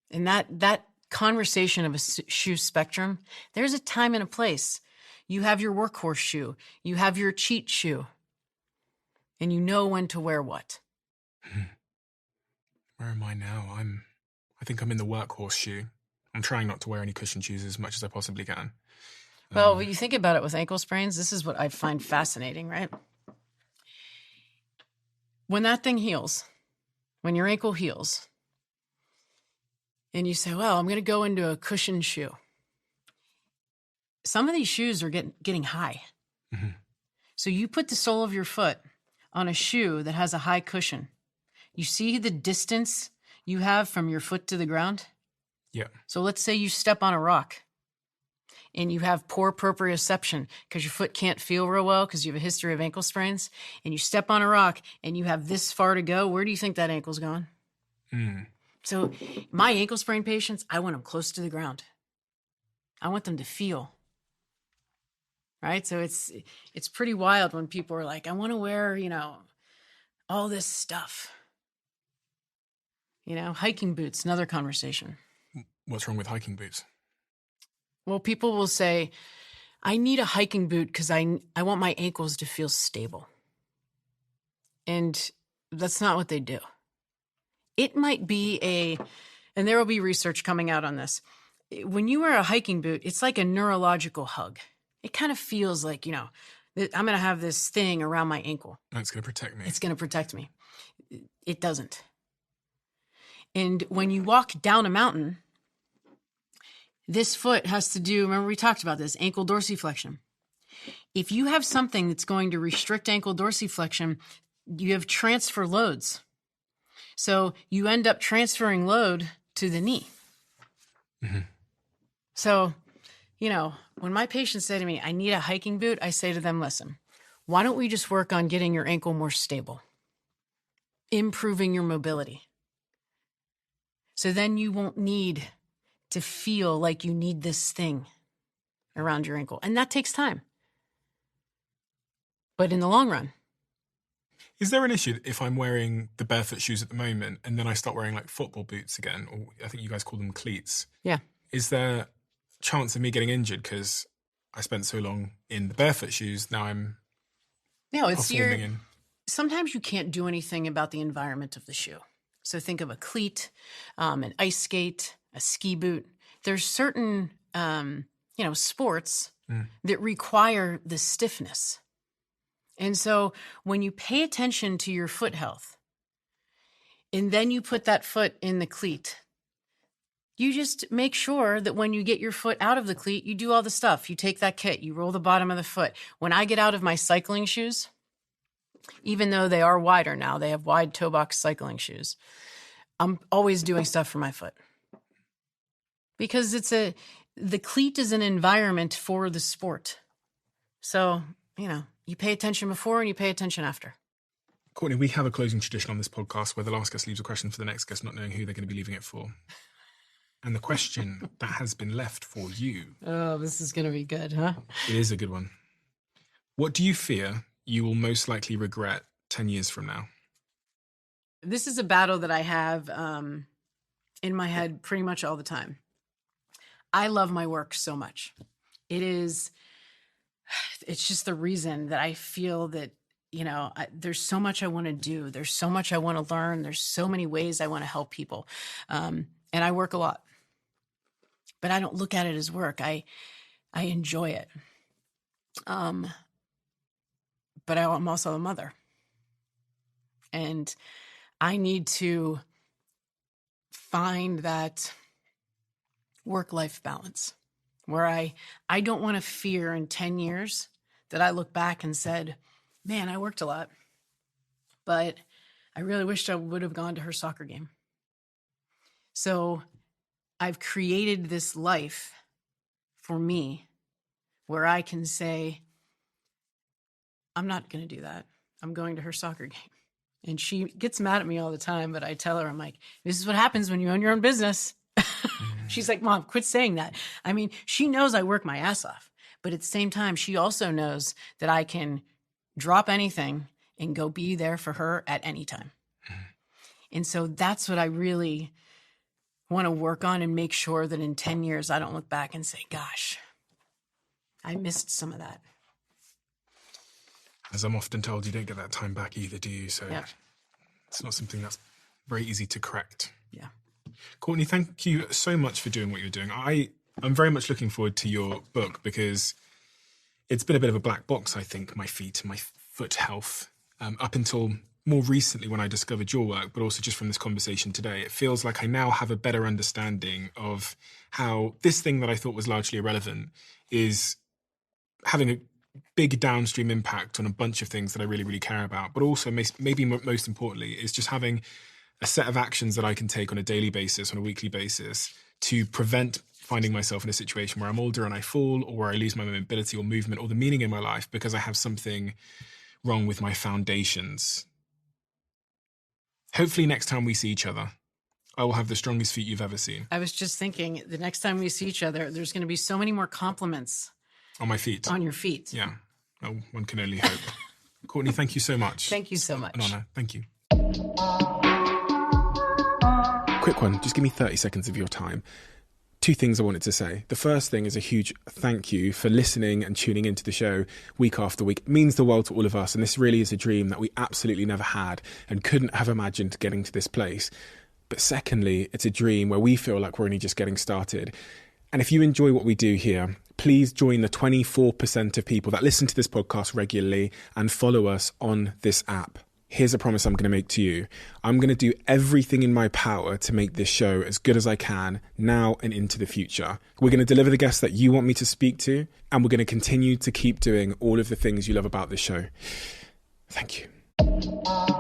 And that conversation of a shoe spectrum, there's a time and a place. You have your workhorse shoe, you have your cheat shoe, and you know when to wear what. Where am I now? I think I'm in the workhorse shoe. I'm trying not to wear any cushion shoes as much as I possibly can. Well, when you think about it with ankle sprains, this is what I find fascinating, right? When that thing heals, when your ankle heals, and you say, well, I'm going to go into a cushion shoe. Some of these shoes are getting high. So you put the sole of your foot on a shoe that has a high cushion. You see the distance you have from your foot to the ground? Yeah. So let's say you step on a rock and you have poor proprioception because your foot can't feel real well because you have a history of ankle sprains, and you step on a rock and you have this far to go. Where do you think that ankle's going? So my ankle sprain patients, I want them close to the ground. I want them to feel. Right? So it's pretty wild when people are like, I want to wear, all this stuff. Hiking boots, another conversation. What's wrong with hiking boots? Well, people will say, I need a hiking boot because I want my ankles to feel stable. And that's not what they do. It might be and there will be research coming out on this. When you wear a hiking boot, it's like a neurological hug. It kind of feels like, I'm going to have this thing around my ankle. It's going to protect me. It's going to protect me. It doesn't. And when you walk down a mountain, this foot has to do, remember we talked about this, ankle dorsiflexion. If you have something that's going to restrict ankle dorsiflexion, you have transfer loads. So you end up transferring load to the knee. Mm-hmm. So, when my patients say to me, I need a hiking boot, I say to them, listen, why don't we just work on getting your ankle more stable, improving your mobility? So then you won't need to feel like you need this thing around your ankle. And that takes time. But in the long run. Is there an issue if I'm wearing the barefoot shoes at the moment and then I start wearing like football boots again, or I think you guys call them cleats? Yeah. Is there a chance of me getting injured because I spent so long in the barefoot shoes? Now I'm performing in. Sometimes you can't do anything about the environment of the shoe. So think of a cleat, an ice skate, a ski boot. There's certain, sports that require the stiffness. And so when you pay attention to your foot health, and then you put that foot in the cleat, you just make sure that when you get your foot out of the cleat, you do all the stuff. You take that kit, you roll the bottom of the foot. When I get out of my cycling shoes, even though they are wider now, they have wide toe box cycling shoes, I'm always doing stuff for my foot. Because the cleat is an environment for the sport. So, you pay attention before and you pay attention after. Courtney, we have a closing tradition on this podcast where the last guest leaves a question for the next guest, not knowing who they're going to be leaving it for. And the question that has been left for you. Oh, this is going to be good, huh? It is a good one. What do you fear you will most likely regret 10 years from now? This is a battle that I have in my head pretty much all the time. I love my work so much. It's just the reason that I feel that, there's so much I want to do. There's so much I want to learn. There's so many ways I want to help people. And I work a lot, but I don't look at it as work. I enjoy it. But I'm also a mother. And I need to find that work-life balance where I don't want to fear in 10 years that I look back and said, man, I worked a lot, but I really wished I would have gone to her soccer game. So I've created this life for me where I can say, I'm not going to do that. I'm going to her soccer game. And she gets mad at me all the time, but I tell her, I'm like, this is what happens when you own your own business. She's like, Mom, quit saying that. I mean, she knows I work my ass off, but at the same time, she also knows that I can drop anything and go be there for her at any time. And so that's what I really want to work on and make sure that in 10 years, I don't look back and say, gosh, I missed some of that. As I'm often told, you don't get that time back either, do you? So yeah. It's not something that's very easy to correct. Yeah. Courtney, thank you so much for doing what you're doing. I'm very much looking forward to your book because it's been a bit of a black box, I think, my feet and my foot health, up until more recently when I discovered your work, but also just from this conversation today. It feels like I now have a better understanding of how this thing that I thought was largely irrelevant is having a big downstream impact on a bunch of things that I really, really care about. But also, maybe most importantly, is just having a set of actions that I can take on a daily basis, on a weekly basis, to prevent finding myself in a situation where I'm older and I fall, or where I lose my mobility or movement or the meaning in my life because I have something wrong with my foundations. Hopefully next time we see each other, I will have the strongest feet you've ever seen. I was just thinking, the next time we see each other, there's going to be so many more compliments On my feet. on your feet. Yeah. Oh, one can only hope. Courtney, thank you so much. Thank you so much. An honour. Thank you. Quick one. Just give me 30 seconds of your time. 2 things I wanted to say. The first thing is a huge thank you for listening and tuning into the show week after week. It means the world to all of us, and this really is a dream that we absolutely never had and couldn't have imagined getting to this place. But secondly, it's a dream where we feel like we're only just getting started. And if you enjoy what we do here, please join the 24% of people that listen to this podcast regularly and follow us on this app. Here's a promise I'm going to make to you. I'm going to do everything in my power to make this show as good as I can now and into the future. We're going to deliver the guests that you want me to speak to, and we're going to continue to keep doing all of the things you love about this show. Thank you.